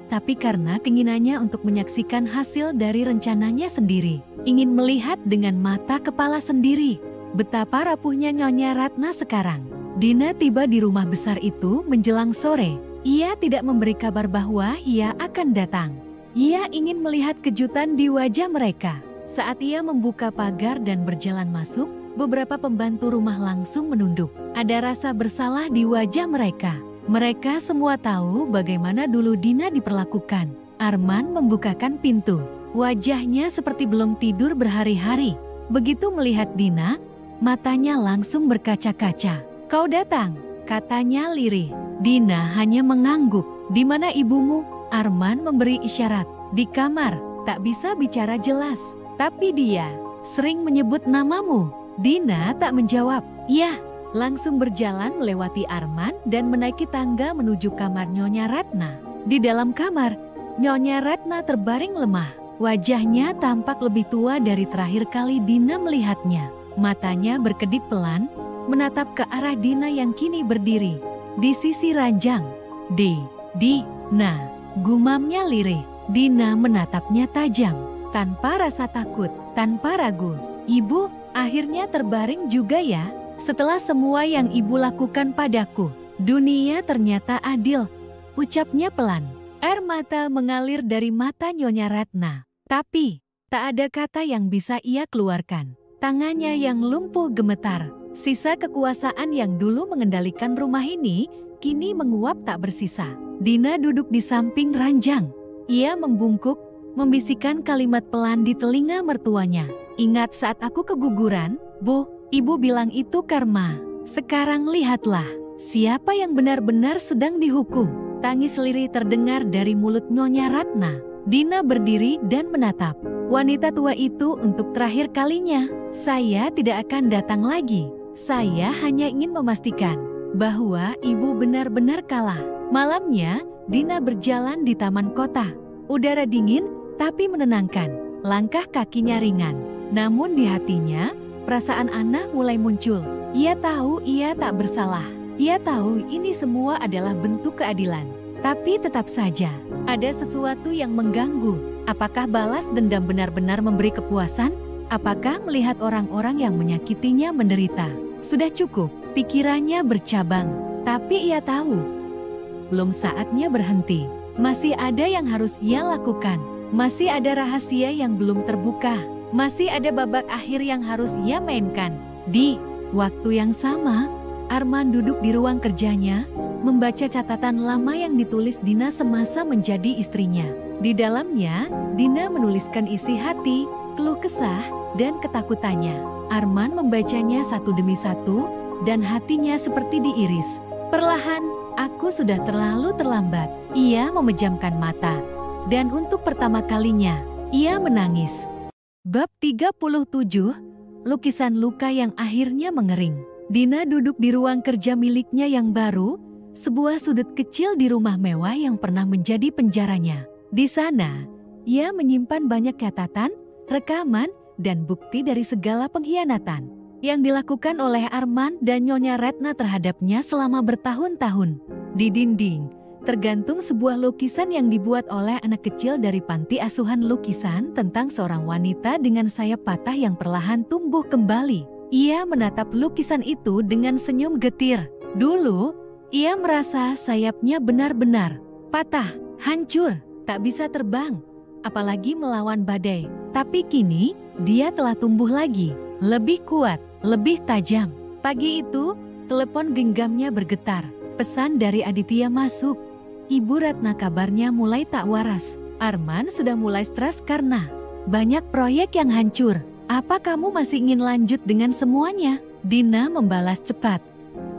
tapi karena keinginannya untuk menyaksikan hasil dari rencananya sendiri. Ingin melihat dengan mata kepala sendiri betapa rapuhnya Nyonya Ratna sekarang. Dina tiba di rumah besar itu menjelang sore. Ia tidak memberi kabar bahwa ia akan datang. Ia ingin melihat kejutan di wajah mereka. Saat ia membuka pagar dan berjalan masuk, beberapa pembantu rumah langsung menunduk. Ada rasa bersalah di wajah mereka. Mereka semua tahu bagaimana dulu Dina diperlakukan. Arman membukakan pintu. Wajahnya seperti belum tidur berhari-hari. Begitu melihat Dina, matanya langsung berkaca-kaca. "Kau datang," katanya lirih. Dina hanya mengangguk. "Di mana ibumu?" Arman memberi isyarat. "Di kamar." Tak bisa bicara jelas, tapi dia sering menyebut namamu. Dina tak menjawab. "Ya." Langsung berjalan melewati Arman dan menaiki tangga menuju kamar Nyonya Ratna. Di dalam kamar, Nyonya Ratna terbaring lemah. Wajahnya tampak lebih tua dari terakhir kali Dina melihatnya. Matanya berkedip pelan, menatap ke arah Dina yang kini berdiri di sisi ranjang. Dina, Gumamnya lirih. Dina menatapnya tajam, tanpa rasa takut, tanpa ragu. Ibu, akhirnya terbaring juga ya? Setelah semua yang ibu lakukan padaku, dunia ternyata adil, ucapnya pelan. Air mata mengalir dari mata Nyonya Ratna. Tapi, tak ada kata yang bisa ia keluarkan. Tangannya yang lumpuh gemetar. Sisa kekuasaan yang dulu mengendalikan rumah ini, kini menguap tak bersisa. Dina duduk di samping ranjang. Ia membungkuk, membisikkan kalimat pelan di telinga mertuanya. Ingat saat aku keguguran, Bu, ibu bilang itu karma. Sekarang lihatlah, siapa yang benar-benar sedang dihukum. Tangis lirih terdengar dari mulut Nyonya Ratna. Dina berdiri dan menatap wanita tua itu untuk terakhir kalinya. Saya tidak akan datang lagi. Saya hanya ingin memastikan bahwa ibu benar-benar kalah. Malamnya, Dina berjalan di taman kota. Udara dingin tapi menenangkan. Langkah kakinya ringan. Namun di hatinya, perasaan aneh mulai muncul. Ia tahu ia tak bersalah. Ia tahu ini semua adalah bentuk keadilan. Tapi tetap saja, ada sesuatu yang mengganggu. Apakah balas dendam benar-benar memberi kepuasan? Apakah melihat orang-orang yang menyakitinya menderita? Sudah cukup, pikirannya bercabang. Tapi ia tahu, belum saatnya berhenti. Masih ada yang harus ia lakukan. Masih ada rahasia yang belum terbuka. Masih ada babak akhir yang harus ia mainkan. Di waktu yang sama, Arman duduk di ruang kerjanya, membaca catatan lama yang ditulis Dina semasa menjadi istrinya. Di dalamnya, Dina menuliskan isi hati, keluh kesah, dan ketakutannya. Arman membacanya satu demi satu, dan hatinya seperti diiris. Perlahan, aku sudah terlalu terlambat. Ia memejamkan mata. Dan untuk pertama kalinya, ia menangis. Bab 37, lukisan luka yang akhirnya mengering. Dina duduk di ruang kerja miliknya yang baru, sebuah sudut kecil di rumah mewah yang pernah menjadi penjaranya. Di sana, ia menyimpan banyak catatan, rekaman, dan bukti dari segala pengkhianatan yang dilakukan oleh Arman dan Nyonya Ratna terhadapnya selama bertahun-tahun. Di dinding, tergantung sebuah lukisan yang dibuat oleh anak kecil dari panti asuhan, lukisan tentang seorang wanita dengan sayap patah yang perlahan tumbuh kembali. Ia menatap lukisan itu dengan senyum getir. Dulu, ia merasa sayapnya benar-benar patah, hancur, tak bisa terbang, apalagi melawan badai. Tapi kini, dia telah tumbuh lagi, lebih kuat, lebih tajam. Pagi itu, telepon genggamnya bergetar. Pesan dari Aditya masuk. Ibu Ratna kabarnya mulai tak waras. Arman sudah mulai stres karena banyak proyek yang hancur. Apa kamu masih ingin lanjut dengan semuanya? Dina membalas cepat.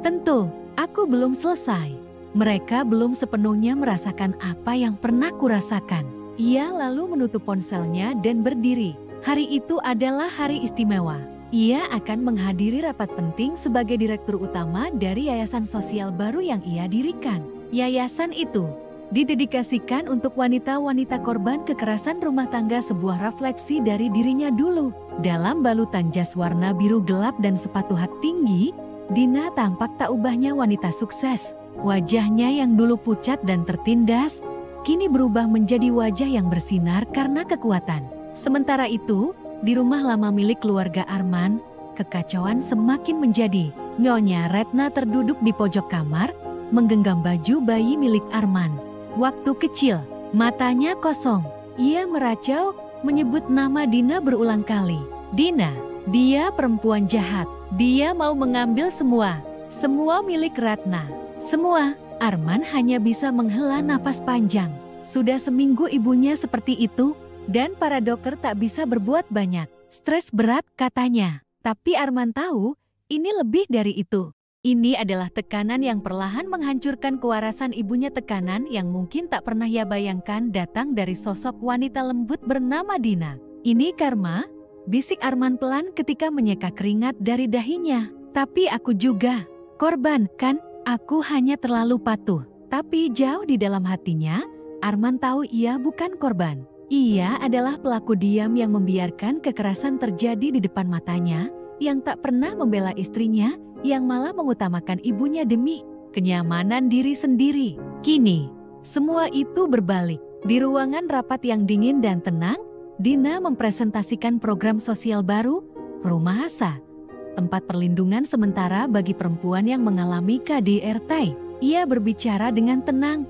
Tentu, aku belum selesai. Mereka belum sepenuhnya merasakan apa yang pernah kurasakan. Ia lalu menutup ponselnya dan berdiri. Hari itu adalah hari istimewa. Ia akan menghadiri rapat penting sebagai direktur utama dari yayasan sosial baru yang ia dirikan. Yayasan itu didedikasikan untuk wanita-wanita korban kekerasan rumah tangga, sebuah refleksi dari dirinya dulu. Dalam balutan jas warna biru gelap dan sepatu hat tinggi, Dina tampak tak ubahnya wanita sukses. Wajahnya yang dulu pucat dan tertindas, kini berubah menjadi wajah yang bersinar karena kekuatan. Sementara itu, di rumah lama milik keluarga Arman, kekacauan semakin menjadi. Nyonya Ratna terduduk di pojok kamar, menggenggam baju bayi milik Arman. Waktu kecil, matanya kosong. Ia meracau, menyebut nama Dina berulang kali. Dina, dia perempuan jahat. Dia mau mengambil semua milik Ratna. Semua. Arman hanya bisa menghela nafas panjang. Sudah seminggu ibunya seperti itu, dan para dokter tak bisa berbuat banyak. Stres berat katanya. Tapi Arman tahu, ini lebih dari itu. Ini adalah tekanan yang perlahan menghancurkan kewarasan ibunya, tekanan yang mungkin tak pernah ia bayangkan datang dari sosok wanita lembut bernama Dina. Ini karma, bisik Arman pelan ketika menyeka keringat dari dahinya. Tapi aku juga korban, kan? Aku hanya terlalu patuh. Tapi jauh di dalam hatinya, Arman tahu ia bukan korban. Ia adalah pelaku diam yang membiarkan kekerasan terjadi di depan matanya, yang tak pernah membela istrinya, yang malah mengutamakan ibunya demi kenyamanan diri sendiri. Kini, semua itu berbalik. Di ruangan rapat yang dingin dan tenang, Dina mempresentasikan program sosial baru, Rumah Asa, tempat perlindungan sementara bagi perempuan yang mengalami KDRT. Ia berbicara dengan tenang,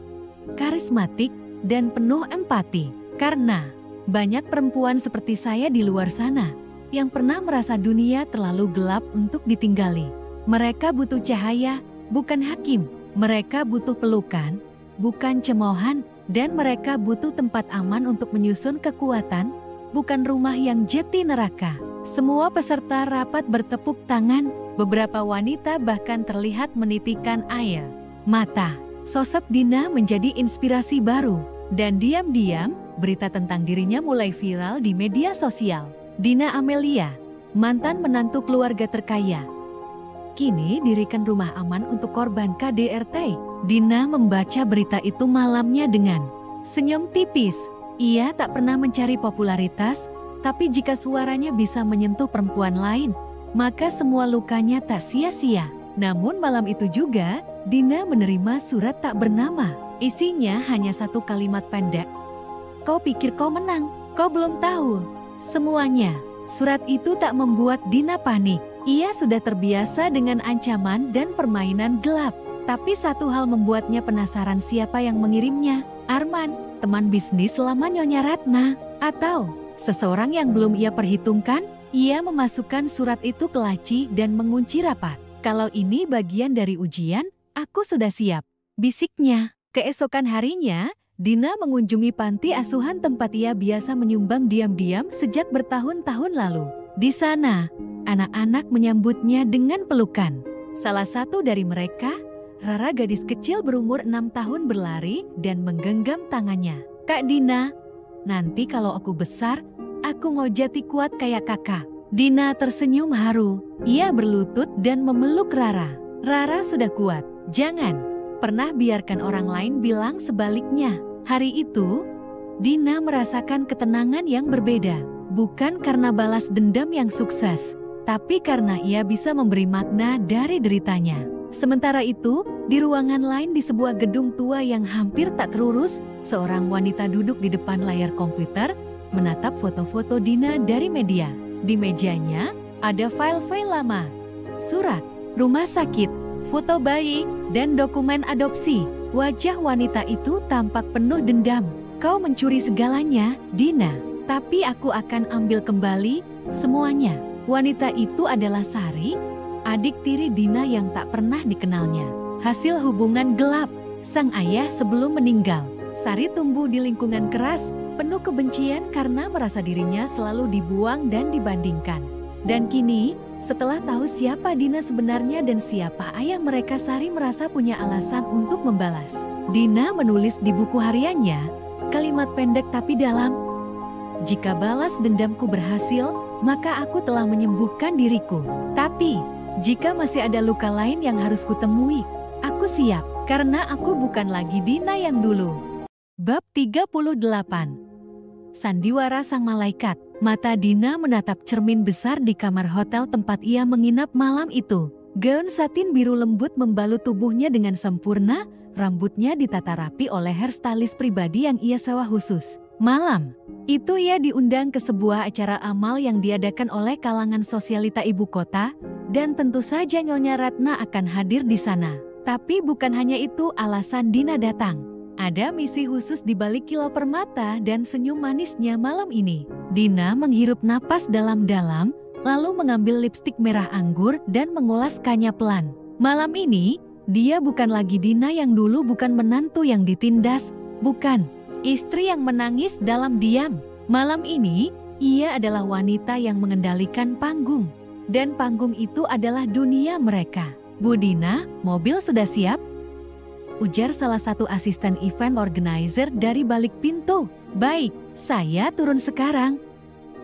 karismatik, dan penuh empati. Karena banyak perempuan seperti saya di luar sana yang pernah merasa dunia terlalu gelap untuk ditinggali. Mereka butuh cahaya, bukan hakim. Mereka butuh pelukan, bukan cemoohan. Dan mereka butuh tempat aman untuk menyusun kekuatan, bukan rumah yang jeti neraka. Semua peserta rapat bertepuk tangan. Beberapa wanita bahkan terlihat menitikan air mata. Sosok Dina menjadi inspirasi baru. Dan diam-diam, berita tentang dirinya mulai viral di media sosial. Dina Amelia, mantan menantu keluarga terkaya, kini dirikan rumah aman untuk korban KDRT. Dina membaca berita itu malamnya dengan senyum tipis. Ia tak pernah mencari popularitas, tapi jika suaranya bisa menyentuh perempuan lain, maka semua lukanya tak sia-sia. Namun malam itu juga, Dina menerima surat tak bernama. Isinya hanya satu kalimat pendek. Kau pikir kau menang, kau belum tahu semuanya. Surat itu tak membuat Dina panik. Ia sudah terbiasa dengan ancaman dan permainan gelap. Tapi satu hal membuatnya penasaran, siapa yang mengirimnya. Arman, teman bisnis lama Nyonya Ratna, atau seseorang yang belum ia perhitungkan? Ia memasukkan surat itu ke laci dan mengunci rapat. Kalau ini bagian dari ujian, aku sudah siap, bisiknya. Keesokan harinya, Dina mengunjungi panti asuhan tempat ia biasa menyumbang diam-diam sejak bertahun-tahun lalu. Di sana, anak-anak menyambutnya dengan pelukan. Salah satu dari mereka, Rara, gadis kecil berumur 6 tahun, berlari dan menggenggam tangannya. Kak Dina, nanti kalau aku besar, aku mau jadi kuat kayak kakak. Dina tersenyum haru. Ia berlutut dan memeluk Rara. Rara sudah kuat. Jangan pernah biarkan orang lain bilang sebaliknya. Hari itu, Dina merasakan ketenangan yang berbeda. Bukan karena balas dendam yang sukses, tapi karena ia bisa memberi makna dari deritanya. Sementara itu, di ruangan lain di sebuah gedung tua yang hampir tak terurus, seorang wanita duduk di depan layar komputer, menatap foto-foto Dina dari media. Di mejanya, ada file-file lama, surat, rumah sakit, foto bayi, dan dokumen adopsi. Wajah wanita itu tampak penuh dendam. Kau mencuri segalanya, Dina. Tapi aku akan ambil kembali semuanya. Wanita itu adalah Sari, adik tiri Dina yang tak pernah dikenalnya. Hasil hubungan gelap sang ayah sebelum meninggal. Sari tumbuh di lingkungan keras, penuh kebencian karena merasa dirinya selalu dibuang dan dibandingkan. Dan kini, setelah tahu siapa Dina sebenarnya dan siapa ayah mereka, Sari merasa punya alasan untuk membalas. Dina menulis di buku hariannya, kalimat pendek tapi dalam. Jika balas dendamku berhasil, maka aku telah menyembuhkan diriku. Tapi, jika masih ada luka lain yang harus kutemui, aku siap, karena aku bukan lagi Dina yang dulu. Bab 38. Sandiwara Sang Malaikat. Mata Dina menatap cermin besar di kamar hotel tempat ia menginap malam itu. Gaun satin biru lembut membalut tubuhnya dengan sempurna, rambutnya ditata rapi oleh hairstylist pribadi yang ia sewa khusus. Malam itu ia diundang ke sebuah acara amal yang diadakan oleh kalangan sosialita ibu kota, dan tentu saja Nyonya Ratna akan hadir di sana. Tapi bukan hanya itu alasan Dina datang. Ada misi khusus di balik kilau permata dan senyum manisnya malam ini. Dina menghirup napas dalam-dalam, lalu mengambil lipstik merah anggur dan mengolaskannya pelan. Malam ini, dia bukan lagi Dina yang dulu, bukan menantu yang ditindas, bukan istri yang menangis dalam diam. Malam ini, ia adalah wanita yang mengendalikan panggung. Dan panggung itu adalah dunia mereka. Bu Dina, mobil sudah siap? Ujar salah satu asisten event organizer dari balik pintu. Baik, saya turun sekarang.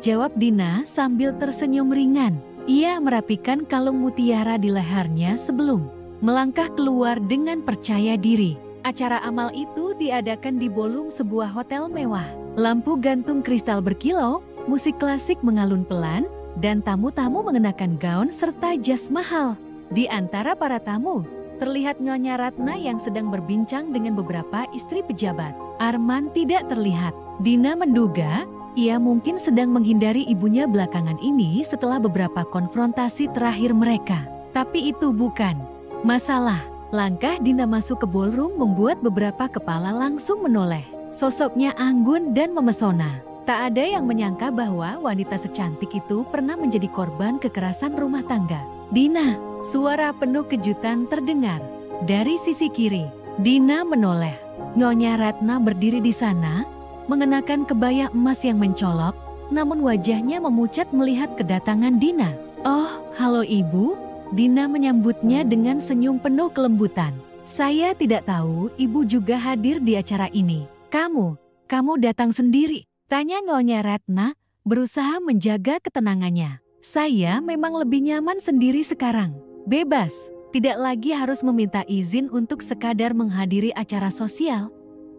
Jawab Dina sambil tersenyum ringan. Ia merapikan kalung mutiara di lehernya sebelum melangkah keluar dengan percaya diri. Acara amal itu diadakan di ballroom sebuah hotel mewah. Lampu gantung kristal berkilau, musik klasik mengalun pelan, dan tamu-tamu mengenakan gaun serta jas mahal. Di antara para tamu, terlihat Nyonya Ratna yang sedang berbincang dengan beberapa istri pejabat. Arman tidak terlihat. Dina menduga ia mungkin sedang menghindari ibunya belakangan ini setelah beberapa konfrontasi terakhir mereka. Tapi itu bukan masalah. Langkah Dina masuk ke ballroom membuat beberapa kepala langsung menoleh. Sosoknya anggun dan memesona. Tak ada yang menyangka bahwa wanita secantik itu pernah menjadi korban kekerasan rumah tangga. Dina, suara penuh kejutan terdengar. Dari sisi kiri, Dina menoleh. Nyonya Ratna berdiri di sana, mengenakan kebaya emas yang mencolok, namun wajahnya memucat melihat kedatangan Dina. "Oh, halo ibu," Dina menyambutnya dengan senyum penuh kelembutan. "Saya tidak tahu ibu juga hadir di acara ini. Kamu datang sendiri?" Tanya Nyonya Ratna, berusaha menjaga ketenangannya. "Saya memang lebih nyaman sendiri sekarang. Bebas, tidak lagi harus meminta izin untuk sekadar menghadiri acara sosial,"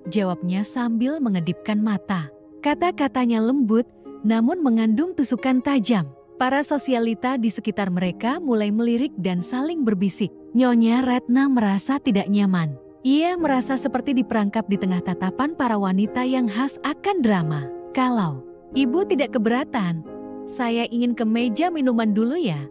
jawabnya sambil mengedipkan mata. Kata-katanya lembut, namun mengandung tusukan tajam. Para sosialita di sekitar mereka mulai melirik dan saling berbisik. Nyonya Ratna merasa tidak nyaman. Ia merasa seperti diperangkap di tengah tatapan para wanita yang khas akan drama. "Kalau ibu tidak keberatan, saya ingin ke meja minuman dulu ya,"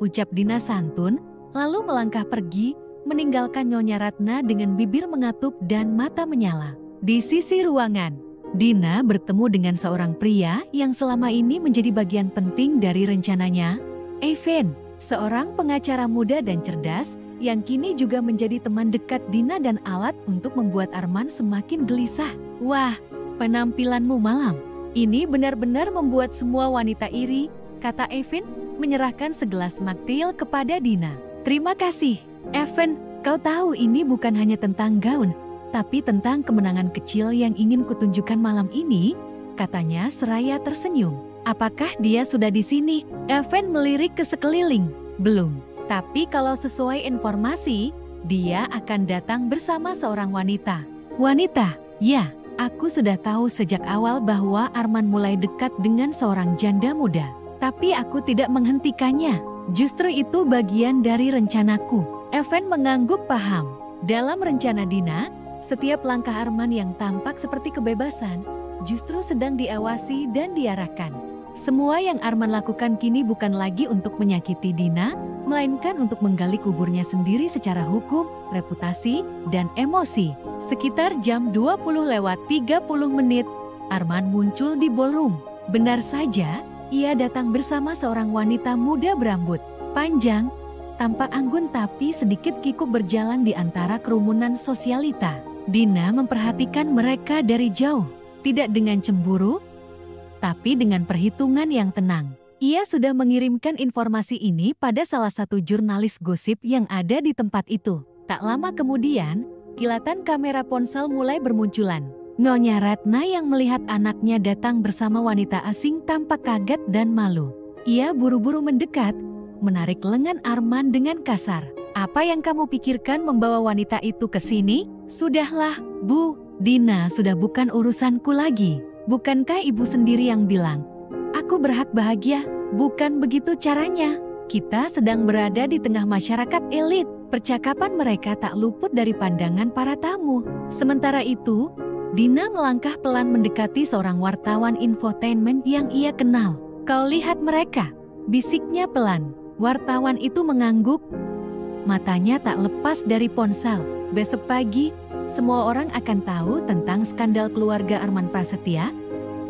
ucap Dina santun, lalu melangkah pergi, meninggalkan Nyonya Ratna dengan bibir mengatup dan mata menyala. Di sisi ruangan, Dina bertemu dengan seorang pria yang selama ini menjadi bagian penting dari rencananya, Evan, seorang pengacara muda dan cerdas, yang kini juga menjadi teman dekat Dina dan alat untuk membuat Arman semakin gelisah. "Wah, penampilanmu malam ini benar-benar membuat semua wanita iri," kata Evan, menyerahkan segelas mocktail kepada Dina. "Terima kasih, Evan. Kau tahu ini bukan hanya tentang gaun, tapi tentang kemenangan kecil yang ingin kutunjukkan malam ini," katanya seraya tersenyum. "Apakah dia sudah di sini?" Evan melirik ke sekeliling. "Belum, tapi kalau sesuai informasi, dia akan datang bersama seorang wanita." "Wanita?" "Ya. Aku sudah tahu sejak awal bahwa Arman mulai dekat dengan seorang janda muda. Tapi aku tidak menghentikannya. Justru itu bagian dari rencanaku." Evan mengangguk paham. Dalam rencana Dina, setiap langkah Arman yang tampak seperti kebebasan, justru sedang diawasi dan diarahkan. Semua yang Arman lakukan kini bukan lagi untuk menyakiti Dina, melainkan untuk menggali kuburnya sendiri secara hukum, reputasi, dan emosi. Sekitar jam 20:30, Arman muncul di ballroom. Benar saja, ia datang bersama seorang wanita muda berambut panjang, tampak anggun tapi sedikit kikuk berjalan di antara kerumunan sosialita. Dina memperhatikan mereka dari jauh, tidak dengan cemburu, tapi dengan perhitungan yang tenang. Ia sudah mengirimkan informasi ini pada salah satu jurnalis gosip yang ada di tempat itu. Tak lama kemudian, kilatan kamera ponsel mulai bermunculan. Nyonya Ratna yang melihat anaknya datang bersama wanita asing tampak kaget dan malu. Ia buru-buru mendekat, menarik lengan Arman dengan kasar. "Apa yang kamu pikirkan membawa wanita itu ke sini?" "Sudahlah, Bu. Dina sudah bukan urusanku lagi. Bukankah ibu sendiri yang bilang, aku berhak bahagia?" "Bukan begitu caranya. Kita sedang berada di tengah masyarakat elit. Percakapan mereka tak luput dari pandangan para tamu." Sementara itu, Dina melangkah pelan mendekati seorang wartawan infotainment yang ia kenal. "Kau lihat mereka?" bisiknya pelan. Wartawan itu mengangguk. Matanya tak lepas dari ponsel. "Besok pagi, semua orang akan tahu tentang skandal keluarga Arman Prasetya,"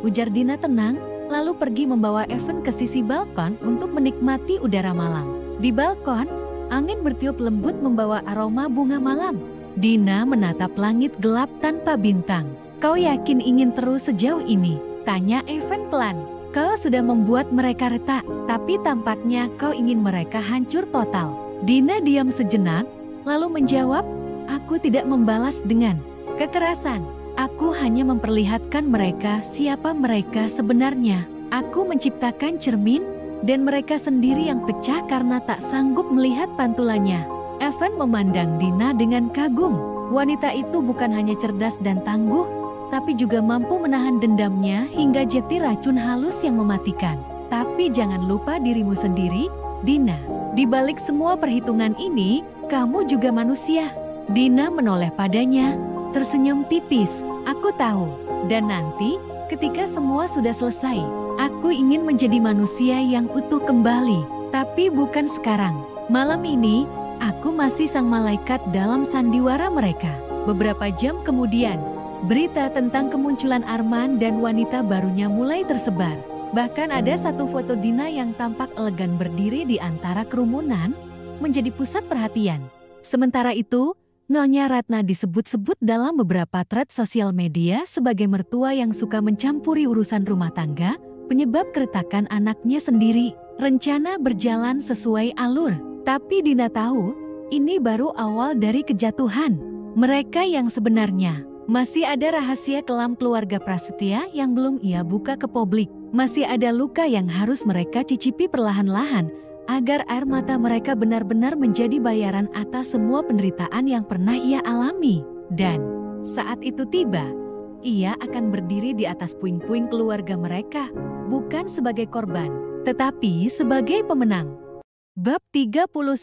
ujar Dina tenang, lalu pergi membawa Evan ke sisi balkon untuk menikmati udara malam. Di balkon, angin bertiup lembut membawa aroma bunga malam. Dina menatap langit gelap tanpa bintang. "Kau yakin ingin terus sejauh ini?" tanya Evan pelan. "Kau sudah membuat mereka retak, tapi tampaknya kau ingin mereka hancur total." Dina diam sejenak, lalu menjawab, "Aku tidak membalas dengan kekerasan. Aku hanya memperlihatkan mereka siapa mereka sebenarnya. Aku menciptakan cermin, dan mereka sendiri yang pecah karena tak sanggup melihat pantulannya." Evan memandang Dina dengan kagum. Wanita itu bukan hanya cerdas dan tangguh, tapi juga mampu menahan dendamnya hingga jeti racun halus yang mematikan. "Tapi jangan lupa dirimu sendiri," Dina, di balik semua perhitungan ini, kamu juga manusia. Dina menoleh padanya, tersenyum tipis. Aku tahu. Dan nanti, ketika semua sudah selesai, aku ingin menjadi manusia yang utuh kembali. Tapi bukan sekarang. Malam ini, aku masih sang malaikat dalam sandiwara mereka. Beberapa jam kemudian, berita tentang kemunculan Arman dan wanita barunya mulai tersebar. Bahkan ada satu foto Dina yang tampak elegan berdiri di antara kerumunan, menjadi pusat perhatian. Sementara itu, Nyonya Ratna disebut-sebut dalam beberapa thread sosial media sebagai mertua yang suka mencampuri urusan rumah tangga, penyebab keretakan anaknya sendiri. Rencana berjalan sesuai alur, tapi Dina tahu, ini baru awal dari kejatuhan. Mereka yang sebenarnya, masih ada rahasia kelam keluarga Prasetya yang belum ia buka ke publik. Masih ada luka yang harus mereka cicipi perlahan-lahan, agar air mata mereka benar-benar menjadi bayaran atas semua penderitaan yang pernah ia alami. Dan saat itu tiba, ia akan berdiri di atas puing-puing keluarga mereka, bukan sebagai korban, tetapi sebagai pemenang. Bab 39,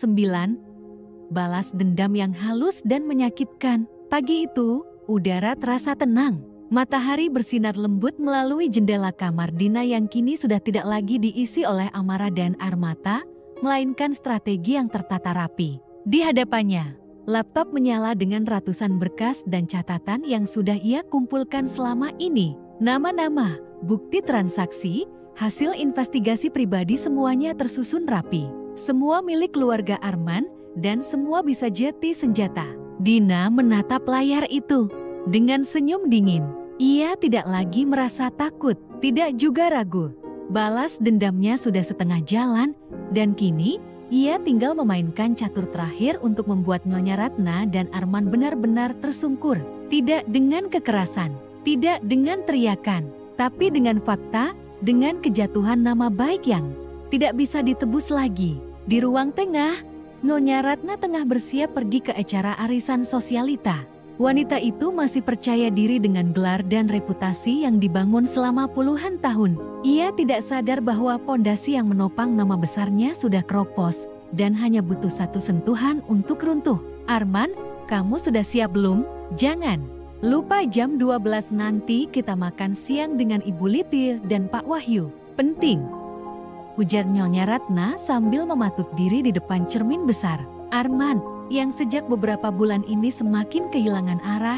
balas dendam yang halus dan menyakitkan. Pagi itu, udara terasa tenang. Matahari bersinar lembut melalui jendela kamar Dina yang kini sudah tidak lagi diisi oleh amarah dan air mata, melainkan strategi yang tertata rapi. Di hadapannya, laptop menyala dengan ratusan berkas dan catatan yang sudah ia kumpulkan selama ini. Nama-nama, bukti transaksi, hasil investigasi pribadi semuanya tersusun rapi. Semua milik keluarga Arman, dan semua bisa jeti senjata. Dina menatap layar itu dengan senyum dingin. Ia tidak lagi merasa takut, tidak juga ragu. Balas dendamnya sudah setengah jalan, dan kini ia tinggal memainkan catur terakhir untuk membuat Nyonya Ratna dan Arman benar-benar tersungkur. Tidak dengan kekerasan, tidak dengan teriakan, tapi dengan fakta, dengan kejatuhan nama baik yang tidak bisa ditebus lagi. Di ruang tengah, Nyonya Ratna tengah bersiap pergi ke acara arisan sosialita. Wanita itu masih percaya diri dengan gelar dan reputasi yang dibangun selama puluhan tahun. Ia tidak sadar bahwa pondasi yang menopang nama besarnya sudah keropos dan hanya butuh satu sentuhan untuk runtuh. Arman, kamu sudah siap belum? Jangan lupa jam 12 nanti kita makan siang dengan Ibu Litir dan Pak Wahyu. Penting, ujar Nyonya Ratna sambil mematuk diri di depan cermin besar. Arman, yang sejak beberapa bulan ini semakin kehilangan arah,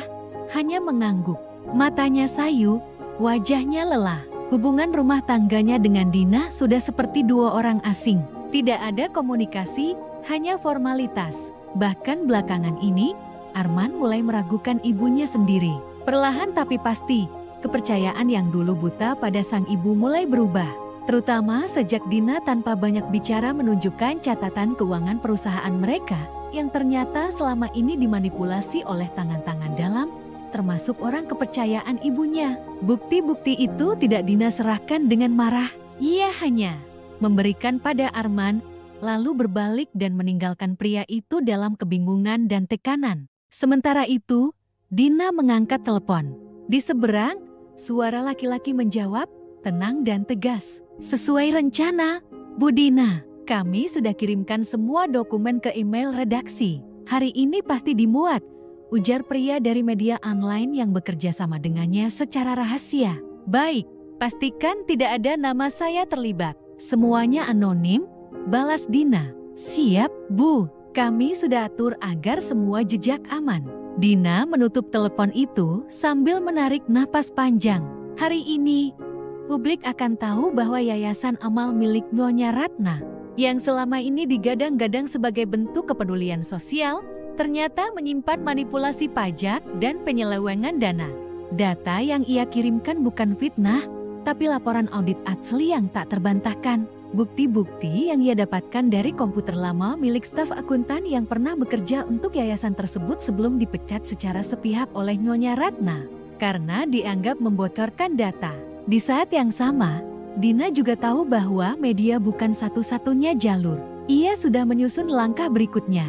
hanya mengangguk. Matanya sayu, wajahnya lelah. Hubungan rumah tangganya dengan Dina sudah seperti dua orang asing. Tidak ada komunikasi, hanya formalitas. Bahkan belakangan ini, Arman mulai meragukan ibunya sendiri. Perlahan tapi pasti, kepercayaan yang dulu buta pada sang ibu mulai berubah. Terutama sejak Dina tanpa banyak bicara menunjukkan catatan keuangan perusahaan mereka, yang ternyata selama ini dimanipulasi oleh tangan-tangan dalam, termasuk orang kepercayaan ibunya. Bukti-bukti itu tidak Dina serahkan dengan marah. Ia hanya memberikan pada Arman, lalu berbalik dan meninggalkan pria itu dalam kebingungan dan tekanan. Sementara itu, Dina mengangkat telepon. Di seberang, suara laki-laki menjawab, tenang dan tegas. Sesuai rencana, Bu Dina. Kami sudah kirimkan semua dokumen ke email redaksi. Hari ini pasti dimuat, ujar pria dari media online yang bekerja sama dengannya secara rahasia. Baik, pastikan tidak ada nama saya terlibat. Semuanya anonim, balas Dina. Siap, Bu. Kami sudah atur agar semua jejak aman. Dina menutup telepon itu sambil menarik napas panjang. Hari ini, publik akan tahu bahwa Yayasan Amal milik Nyonya Ratna, yang selama ini digadang-gadang sebagai bentuk kepedulian sosial, ternyata menyimpan manipulasi pajak dan penyelewengan dana. Data yang ia kirimkan bukan fitnah, tapi laporan audit asli yang tak terbantahkan. Bukti-bukti yang ia dapatkan dari komputer lama milik staf akuntan yang pernah bekerja untuk yayasan tersebut sebelum dipecat secara sepihak oleh Nyonya Ratna, karena dianggap membocorkan data. Di saat yang sama, Dina juga tahu bahwa media bukan satu-satunya jalur. Ia sudah menyusun langkah berikutnya.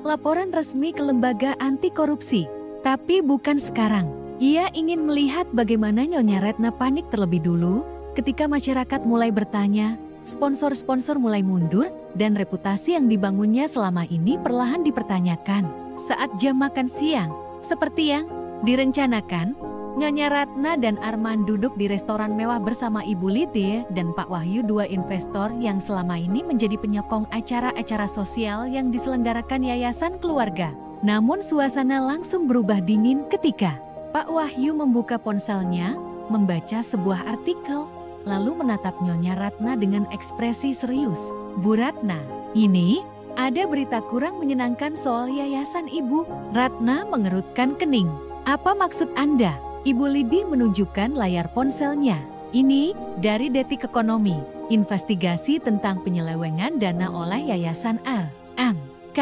Laporan resmi ke lembaga anti korupsi. Tapi bukan sekarang. Ia ingin melihat bagaimana Nyonya Ratna panik terlebih dulu ketika masyarakat mulai bertanya, Sponsor-sponsor mulai mundur dan reputasi yang dibangunnya selama ini perlahan dipertanyakan. Saat jam makan siang, seperti yang direncanakan, Nyonya Ratna dan Arman duduk di restoran mewah bersama Ibu Lide dan Pak Wahyu, dua investor yang selama ini menjadi penyokong acara-acara sosial yang diselenggarakan Yayasan Keluarga. Namun suasana langsung berubah dingin ketika Pak Wahyu membuka ponselnya, membaca sebuah artikel, lalu menatap Nyonya Ratna dengan ekspresi serius. Bu Ratna, ini ada berita kurang menyenangkan soal yayasan Ibu. Ratna mengerutkan kening. Apa maksud Anda? Ibu Lidi menunjukkan layar ponselnya. Ini dari Detik Ekonomi, investigasi tentang penyelewengan dana oleh Yayasan A.M.K.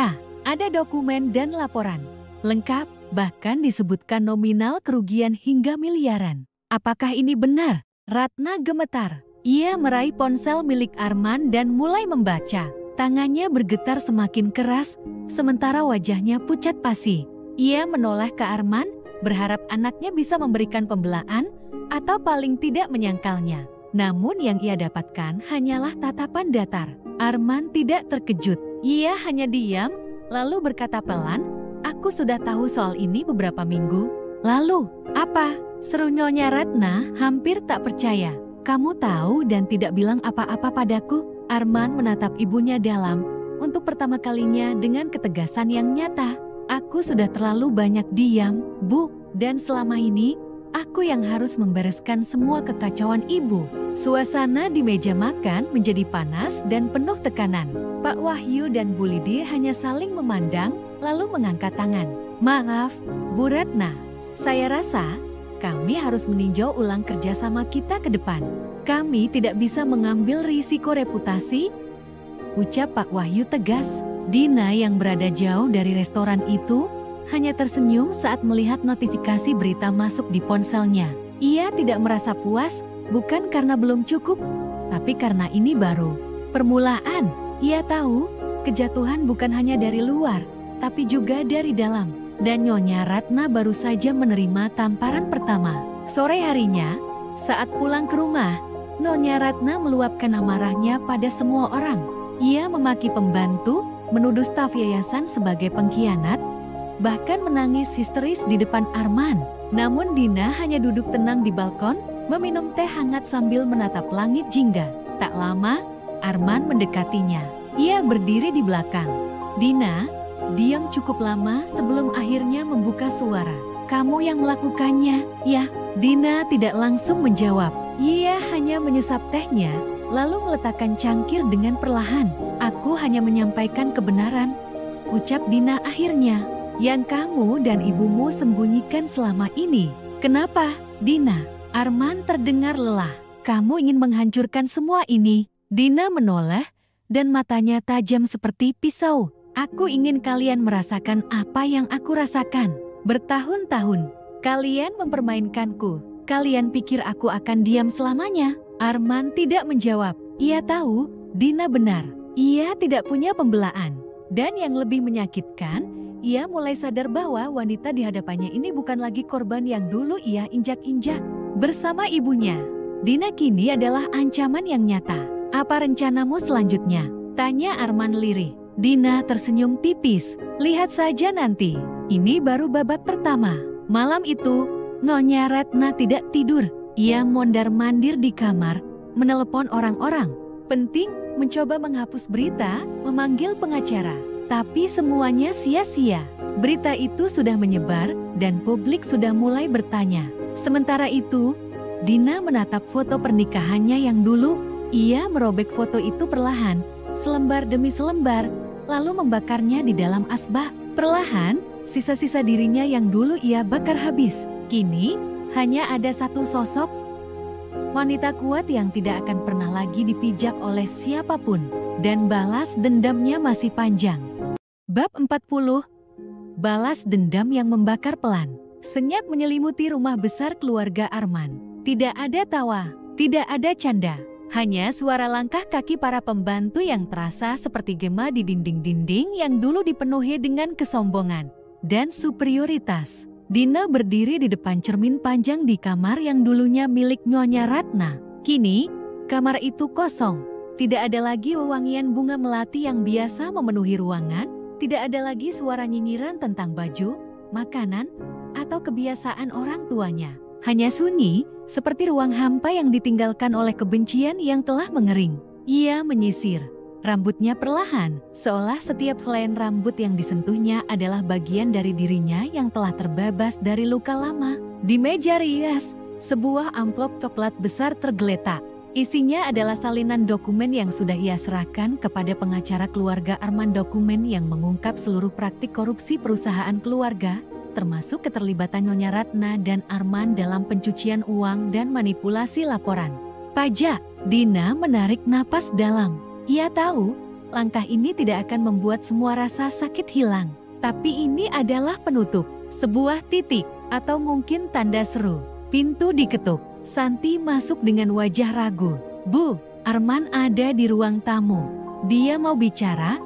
Ada dokumen dan laporan lengkap, bahkan disebutkan nominal kerugian hingga miliaran. Apakah ini benar? Ratna gemetar. Ia meraih ponsel milik Arman dan mulai membaca. Tangannya bergetar semakin keras, sementara wajahnya pucat pasi. Ia menoleh ke Arman, berharap anaknya bisa memberikan pembelaan atau paling tidak menyangkalnya. Namun yang ia dapatkan hanyalah tatapan datar. Arman tidak terkejut. Ia hanya diam, lalu berkata pelan, "Aku sudah tahu soal ini beberapa minggu lalu." "Apa?" seru Nyonya Ratna hampir tak percaya. "Kamu tahu dan tidak bilang apa-apa padaku?" Arman menatap ibunya dalam, untuk pertama kalinya dengan ketegasan yang nyata. "Aku sudah terlalu banyak diam, Bu, dan selama ini, aku yang harus membereskan semua kekacauan Ibu." Suasana di meja makan menjadi panas dan penuh tekanan. Pak Wahyu dan Bu Lidi hanya saling memandang, lalu mengangkat tangan. "Maaf, Bu Ratna, saya rasa kami harus meninjau ulang kerjasama kita ke depan. Kami tidak bisa mengambil risiko reputasi," ucap Pak Wahyu tegas. Dina yang berada jauh dari restoran itu hanya tersenyum saat melihat notifikasi berita masuk di ponselnya. Ia tidak merasa puas, bukan karena belum cukup, tapi karena ini baru permulaan. Ia tahu kejatuhan bukan hanya dari luar, tapi juga dari dalam. Dan Nyonya Ratna baru saja menerima tamparan pertama. Sore harinya, saat pulang ke rumah, Nyonya Ratna meluapkan amarahnya pada semua orang. Ia memaki pembantu, menuduh staf yayasan sebagai pengkhianat, bahkan menangis histeris di depan Arman. Namun Dina hanya duduk tenang di balkon, meminum teh hangat sambil menatap langit jingga. Tak lama, Arman mendekatinya. Ia berdiri di belakang. "Dina, diam cukup lama sebelum akhirnya membuka suara. Kamu yang melakukannya, ya?" Dina tidak langsung menjawab. Ia hanya menyesap tehnya, lalu meletakkan cangkir dengan perlahan. "Aku hanya menyampaikan kebenaran," ucap Dina akhirnya, "yang kamu dan ibumu sembunyikan selama ini." "Kenapa, Dina?" Arman terdengar lelah. "Kamu ingin menghancurkan semua ini?" Dina menoleh, dan matanya tajam seperti pisau. "Aku ingin kalian merasakan apa yang aku rasakan. Bertahun-tahun, kalian mempermainkanku. Kalian pikir aku akan diam selamanya?" Arman tidak menjawab. Ia tahu, Dina benar. Ia tidak punya pembelaan. Dan yang lebih menyakitkan, ia mulai sadar bahwa wanita di hadapannya ini bukan lagi korban yang dulu ia injak-injak bersama ibunya. Dina kini adalah ancaman yang nyata. "Apa rencanamu selanjutnya?" tanya Arman lirih. Dina tersenyum tipis. "Lihat saja nanti. Ini baru babak pertama." Malam itu, Nyonya Ratna tidak tidur. Ia mondar-mandir di kamar, menelepon orang-orang penting, mencoba menghapus berita, memanggil pengacara. Tapi semuanya sia-sia. Berita itu sudah menyebar dan publik sudah mulai bertanya. Sementara itu, Dina menatap foto pernikahannya yang dulu. Ia merobek foto itu perlahan, selembar demi selembar, lalu membakarnya di dalam asbak. Perlahan, sisa-sisa dirinya yang dulu ia bakar habis. Kini, hanya ada satu sosok, wanita kuat yang tidak akan pernah lagi dipijak oleh siapapun. Dan balas dendamnya masih panjang. Bab 40. Balas dendam yang membakar pelan. Senyap menyelimuti rumah besar keluarga Arman. Tidak ada tawa, tidak ada canda. Hanya suara langkah kaki para pembantu yang terasa seperti gema di dinding-dinding yang dulu dipenuhi dengan kesombongan dan superioritas. Dina berdiri di depan cermin panjang di kamar yang dulunya milik Nyonya Ratna. Kini, kamar itu kosong. Tidak ada lagi wewangian bunga melati yang biasa memenuhi ruangan, tidak ada lagi suara nyinyiran tentang baju, makanan, atau kebiasaan orang tuanya. Hanya sunyi, seperti ruang hampa yang ditinggalkan oleh kebencian yang telah mengering. Ia menyisir rambutnya perlahan, seolah setiap helai rambut yang disentuhnya adalah bagian dari dirinya yang telah terbebas dari luka lama. Di meja rias, sebuah amplop coklat besar tergeletak. Isinya adalah salinan dokumen yang sudah ia serahkan kepada pengacara keluarga Arman, dokumen yang mengungkap seluruh praktik korupsi perusahaan keluarga, termasuk keterlibatan Nyonya Ratna dan Arman dalam pencucian uang dan manipulasi laporan pajak. Dina menarik napas dalam. Ia tahu, langkah ini tidak akan membuat semua rasa sakit hilang. Tapi ini adalah penutup, sebuah titik, atau mungkin tanda seru. Pintu diketuk. Santi masuk dengan wajah ragu. "Bu, Arman ada di ruang tamu. Dia mau bicara?"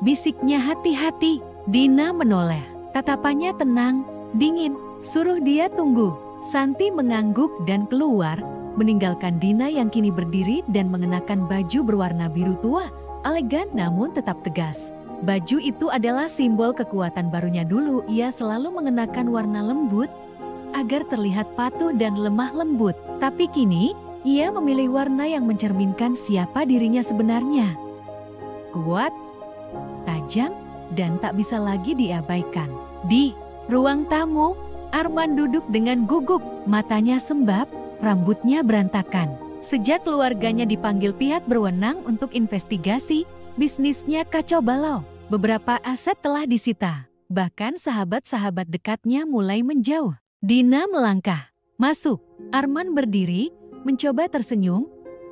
bisiknya hati-hati. Dina menoleh. Tatapannya tenang, dingin. "Suruh dia tunggu." Santi mengangguk dan keluar, meninggalkan Dina yang kini berdiri dan mengenakan baju berwarna biru tua, elegan namun tetap tegas. Baju itu adalah simbol kekuatan barunya. Dulu ia selalu mengenakan warna lembut, agar terlihat patuh dan lemah lembut. Tapi kini, ia memilih warna yang mencerminkan siapa dirinya sebenarnya. Kuat, tajam, dan tak bisa lagi diabaikan. Di ruang tamu, Arman duduk dengan gugup, matanya sembab, rambutnya berantakan. Sejak keluarganya dipanggil pihak berwenang untuk investigasi, bisnisnya kacau balau. Beberapa aset telah disita, bahkan sahabat-sahabat dekatnya mulai menjauh. Dina melangkah masuk. Arman berdiri, mencoba tersenyum,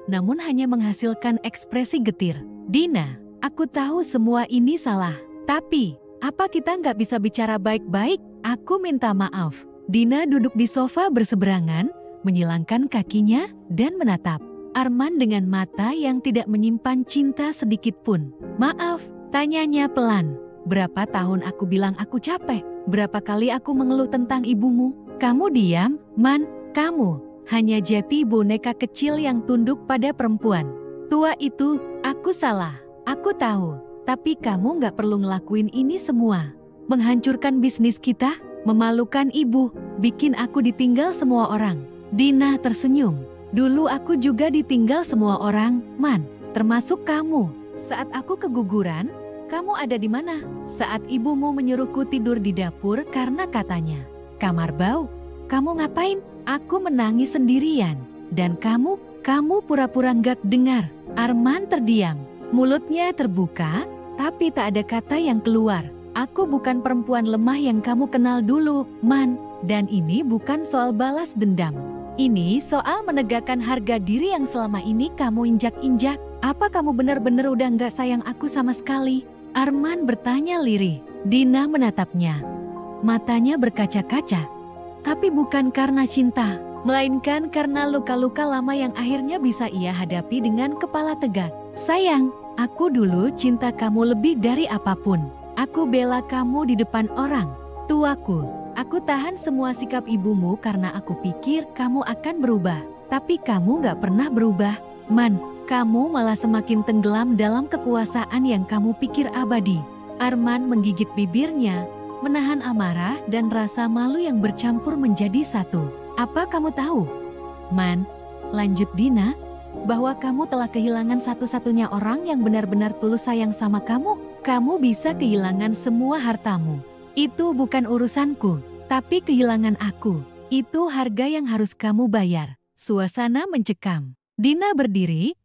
namun hanya menghasilkan ekspresi getir. "Dina, aku tahu semua ini salah. Tapi, apa kita nggak bisa bicara baik-baik? Aku minta maaf." Dina duduk di sofa berseberangan, menyilangkan kakinya, dan menatap Arman dengan mata yang tidak menyimpan cinta sedikit pun. "Maaf," tanyanya pelan. "Berapa tahun aku bilang aku capek? Berapa kali aku mengeluh tentang ibumu? Kamu diam, Man. Kamu hanya jadi boneka kecil yang tunduk pada perempuan tua itu." "Aku salah. Aku tahu. Tapi kamu nggak perlu ngelakuin ini semua. Menghancurkan bisnis kita, memalukan ibu, bikin aku ditinggal semua orang." Dina tersenyum. "Dulu aku juga ditinggal semua orang, Man. Termasuk kamu. Saat aku keguguran, kamu ada di mana? Saat ibumu menyuruhku tidur di dapur karena katanya kamar bau. Kamu ngapain? Aku menangis sendirian. Dan kamu pura-pura nggak dengar." Arman terdiam. Mulutnya terbuka, tapi tak ada kata yang keluar. "Aku bukan perempuan lemah yang kamu kenal dulu, Man. Dan ini bukan soal balas dendam. Ini soal menegakkan harga diri yang selama ini kamu injak-injak. Apa kamu benar-benar udah nggak sayang aku sama sekali?" Arman bertanya lirih. Dina menatapnya. Matanya berkaca-kaca. Tapi bukan karena cinta, melainkan karena luka-luka lama yang akhirnya bisa ia hadapi dengan kepala tegak. "Sayang, aku dulu cinta kamu lebih dari apapun. Aku bela kamu di depan orang tuaku. Aku tahan semua sikap ibumu karena aku pikir kamu akan berubah. Tapi kamu gak pernah berubah, Man. Kamu malah semakin tenggelam dalam kekuasaan yang kamu pikir abadi." Arman menggigit bibirnya, menahan amarah dan rasa malu yang bercampur menjadi satu. "Apa kamu tahu, Man," lanjut Dina, "bahwa kamu telah kehilangan satu-satunya orang yang benar-benar tulus sayang sama kamu? Kamu bisa kehilangan semua hartamu. Itu bukan urusanku, tapi kehilangan aku. Itu harga yang harus kamu bayar." Suasana mencekam. Dina berdiri,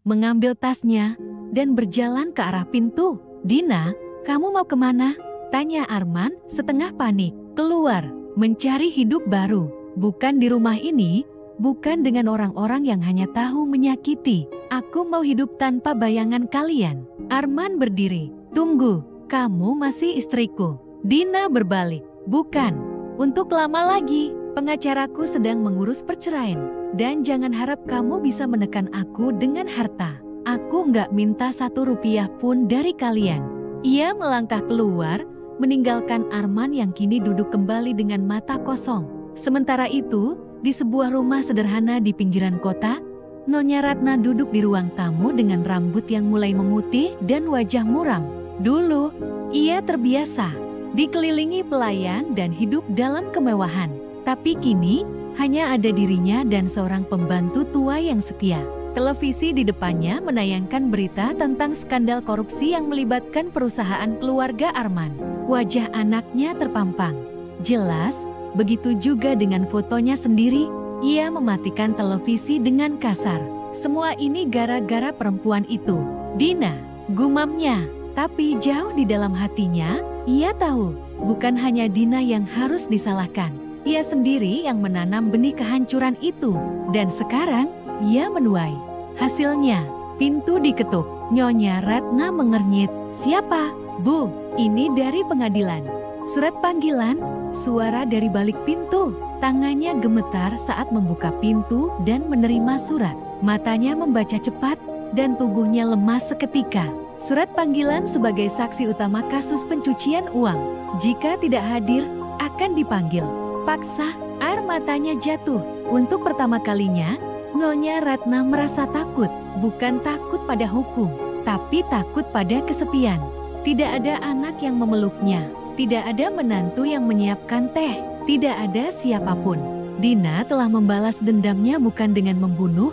mengambil tasnya, dan berjalan ke arah pintu. "Dina, kamu mau kemana?" tanya Arman setengah panik. "Keluar, mencari hidup baru. Bukan di rumah ini, bukan dengan orang-orang yang hanya tahu menyakiti. Aku mau hidup tanpa bayangan kalian." Arman berdiri. "Tunggu, kamu masih istriku." Dina berbalik. "Bukan, untuk lama lagi. Pengacaraku sedang mengurus perceraian. Dan jangan harap kamu bisa menekan aku dengan harta. Aku nggak minta 1 rupiah pun dari kalian." Ia melangkah keluar, meninggalkan Arman yang kini duduk kembali dengan mata kosong. Sementara itu, di sebuah rumah sederhana di pinggiran kota, Nyonya Ratna duduk di ruang tamu dengan rambut yang mulai memutih dan wajah muram. Dulu, ia terbiasa dikelilingi pelayan dan hidup dalam kemewahan. Tapi kini, hanya ada dirinya dan seorang pembantu tua yang setia. Televisi di depannya menayangkan berita tentang skandal korupsi yang melibatkan perusahaan keluarga Arman. Wajah anaknya terpampang. Jelas, begitu juga dengan fotonya sendiri. Ia mematikan televisi dengan kasar. Semua ini gara-gara perempuan itu. Dina, gumamnya. Tapi jauh di dalam hatinya, ia tahu, bukan hanya Dina yang harus disalahkan. Ia sendiri yang menanam benih kehancuran itu. Dan sekarang, ia menuai hasilnya. Pintu diketuk. Nyonya Ratna mengernyit. Siapa? Bu, ini dari pengadilan. Surat panggilan, suara dari balik pintu. Tangannya gemetar saat membuka pintu dan menerima surat. Matanya membaca cepat dan tubuhnya lemas seketika. Surat panggilan sebagai saksi utama kasus pencucian uang. Jika tidak hadir, akan dipanggil. Paksa, air matanya jatuh. Untuk pertama kalinya, Nyonya Ratna merasa takut. Bukan takut pada hukum, tapi takut pada kesepian. Tidak ada anak yang memeluknya. Tidak ada menantu yang menyiapkan teh. Tidak ada siapapun. Dina telah membalas dendamnya bukan dengan membunuh,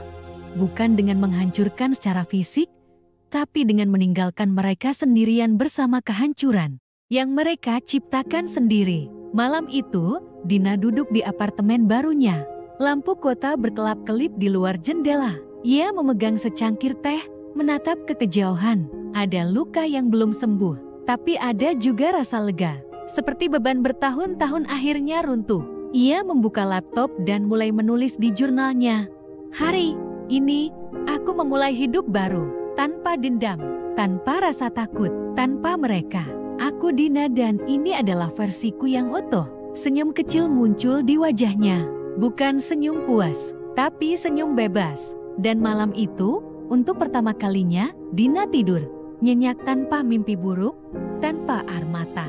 bukan dengan menghancurkan secara fisik, tapi dengan meninggalkan mereka sendirian bersama kehancuran yang mereka ciptakan sendiri. Malam itu, Dina duduk di apartemen barunya. Lampu kota berkelap-kelip di luar jendela. Ia memegang secangkir teh, menatap ke kejauhan. Ada luka yang belum sembuh, tapi ada juga rasa lega. Seperti beban bertahun-tahun akhirnya runtuh. Ia membuka laptop dan mulai menulis di jurnalnya. Hari ini, aku memulai hidup baru. Tanpa dendam, tanpa rasa takut, tanpa mereka. Aku Dina dan ini adalah versiku yang utuh. Senyum kecil muncul di wajahnya. Bukan senyum puas, tapi senyum bebas. Dan malam itu, untuk pertama kalinya, Dina tidur. Nyenyak tanpa mimpi buruk, tanpa air mata.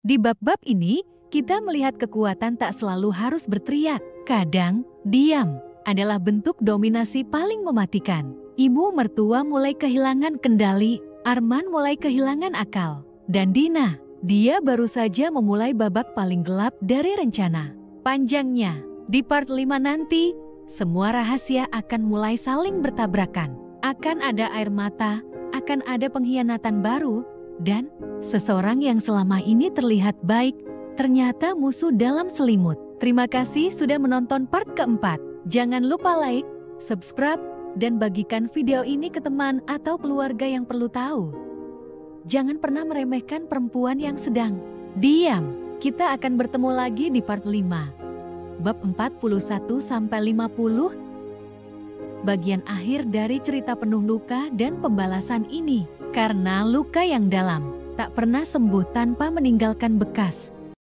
Di bab-bab ini, kita melihat kekuatan tak selalu harus berteriak. Kadang, diam adalah bentuk dominasi paling mematikan. Ibu mertua mulai kehilangan kendali, Arman mulai kehilangan akal. Dan Dina, dia baru saja memulai babak paling gelap dari rencana panjangnya. Di part 5 nanti, semua rahasia akan mulai saling bertabrakan. Akan ada air mata, akan ada pengkhianatan baru, dan seseorang yang selama ini terlihat baik, ternyata musuh dalam selimut. Terima kasih sudah menonton part keempat. Jangan lupa like, subscribe, dan bagikan video ini ke teman atau keluarga yang perlu tahu. Jangan pernah meremehkan perempuan yang sedang diam. Kita akan bertemu lagi di part 5. Bab 41-50, bagian akhir dari cerita penuh luka dan pembalasan ini. Karena luka yang dalam tak pernah sembuh tanpa meninggalkan bekas.